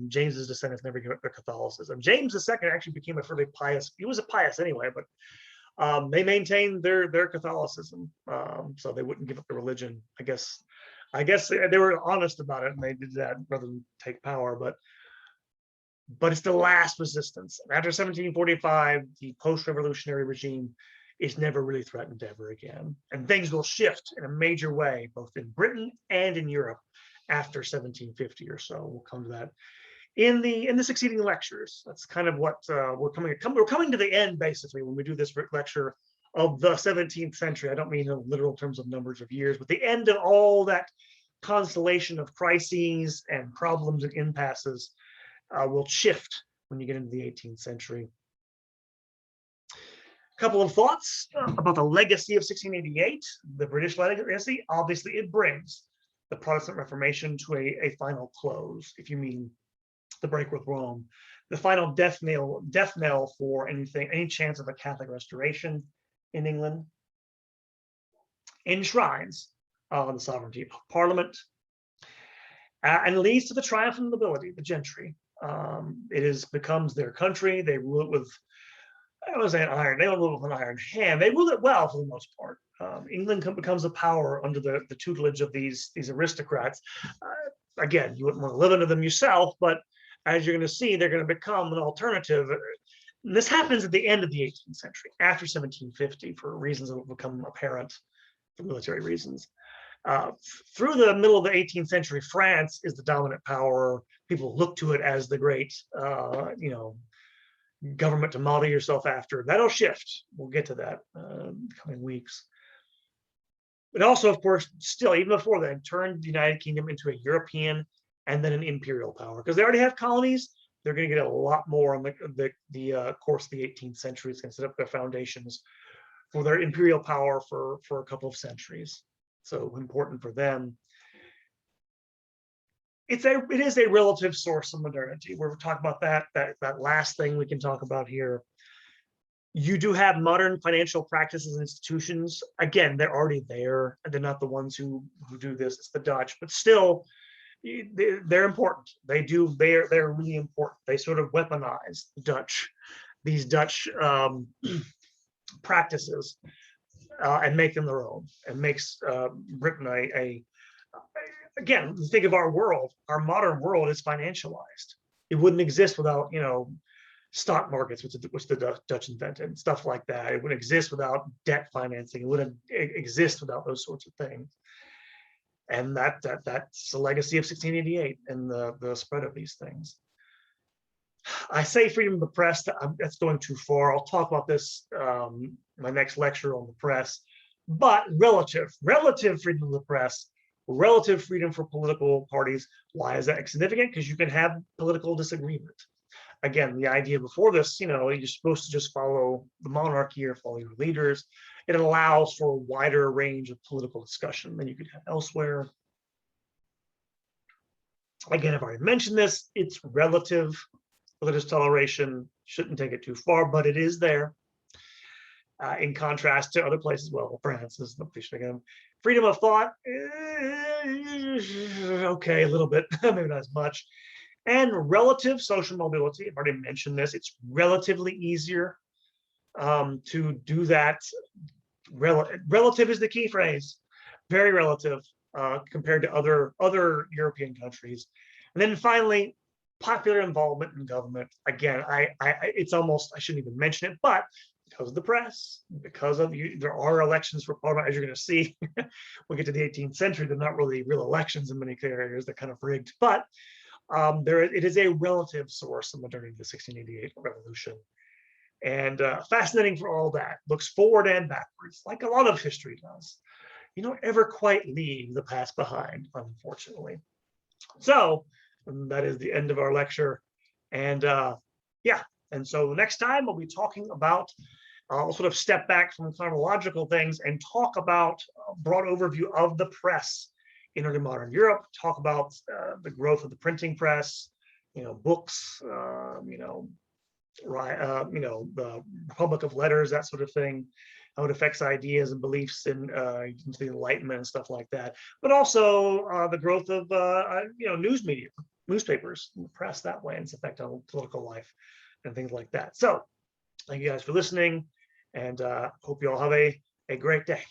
James's descendants never gave up their Catholicism. James II actually became a fairly pious, he was a pious anyway, but they maintained their Catholicism. So they wouldn't give up the religion. I guess they were honest about it and they did that rather than take power, but it's the last resistance. After 1745, the post-revolutionary regime is never really threatened ever again. And things will shift in a major way, both in Britain and in Europe after 1750 or so. We'll come to that in the succeeding lectures. That's kind of what we're coming to the end, basically, when we do this lecture of the 17th century. I don't mean in literal terms of numbers of years, but the end of all that constellation of crises and problems and impasses will shift when you get into the 18th century. Couple of thoughts about the legacy of 1688, the British legacy. Obviously, it brings the Protestant Reformation to a final close, if you mean the break with Rome, the final death knell for any chance of a Catholic restoration in England. Enshrines the sovereignty of Parliament, and leads to the triumph of the nobility, the gentry. It becomes their country. They rule it with, I was saying iron. They don't rule it with an iron hand. They rule it well for the most part. England becomes a power under the tutelage of these aristocrats. Again, you wouldn't want to live under them yourself, but as you're going to see, they're going to become an alternative. This happens at the end of the 18th century, after 1750, for reasons that will become apparent for military reasons. Through the middle of the 18th century, France is the dominant power. People look to it as the great, government to model yourself after. That'll shift. We'll get to that in the coming weeks. But also, of course, still, even before then, turned the United Kingdom into a European and then an imperial power, because they already have colonies, they're going to get a lot more on the course of the 18th century. It's going to set up their foundations for their imperial power for a couple of centuries. So important for them. It is a relative source of modernity. We're talking about that last thing we can talk about here. You do have modern financial practices and institutions. Again, they're already there. They're not the ones who do this. It's the Dutch, but still, they're important. They're really important. They sort of weaponize these Dutch practices and make them their own, and makes Britain again, think of our world. Our modern world is financialized. It wouldn't exist without, stock markets, which the Dutch invented, stuff like that. It wouldn't exist without debt financing. It wouldn't exist without those sorts of things. And that's the legacy of 1688 and the spread of these things. I say freedom of the press, that's going too far. I'll talk about this my next lecture on the press, but relative freedom of the press, relative freedom for political parties. Why is that significant? Because you can have political disagreement. Again, the idea before this, you're supposed to just follow the monarchy or follow your leaders. It allows for a wider range of political discussion than you could have elsewhere. Again, I've already mentioned this. It's relative. Religious toleration, shouldn't take it too far, but it is there. In contrast to other places, well, France is the place again. Freedom of thought, okay, a little bit, maybe not as much. And relative social mobility, I've already mentioned this. It's relatively easier to do that. Relative is the key phrase. Very relative compared to other European countries. And then finally, popular involvement in government. Again, it's almost, I shouldn't even mention it, but because of the press, because of there are elections for parliament, as you're going to see. We get to the 18th century, they're not really real elections in many areas. They're kind of rigged, but it is a relative source of modernity, the 1688 revolution. And fascinating for all that. Looks forward and backwards, like a lot of history does. You don't ever quite leave the past behind, unfortunately. So that is the end of our lecture. And yeah, and so next time we'll be talking about, I'll sort of step back from chronological things and talk about a broad overview of the press in early modern Europe, talk about the growth of the printing press, books, the Republic of Letters, that sort of thing, how it affects ideas and beliefs into the Enlightenment and stuff like that. But also the growth of news media, newspapers, and the press that way, and its effect on political life and things like that. So thank you guys for listening, and hope you all have a great day.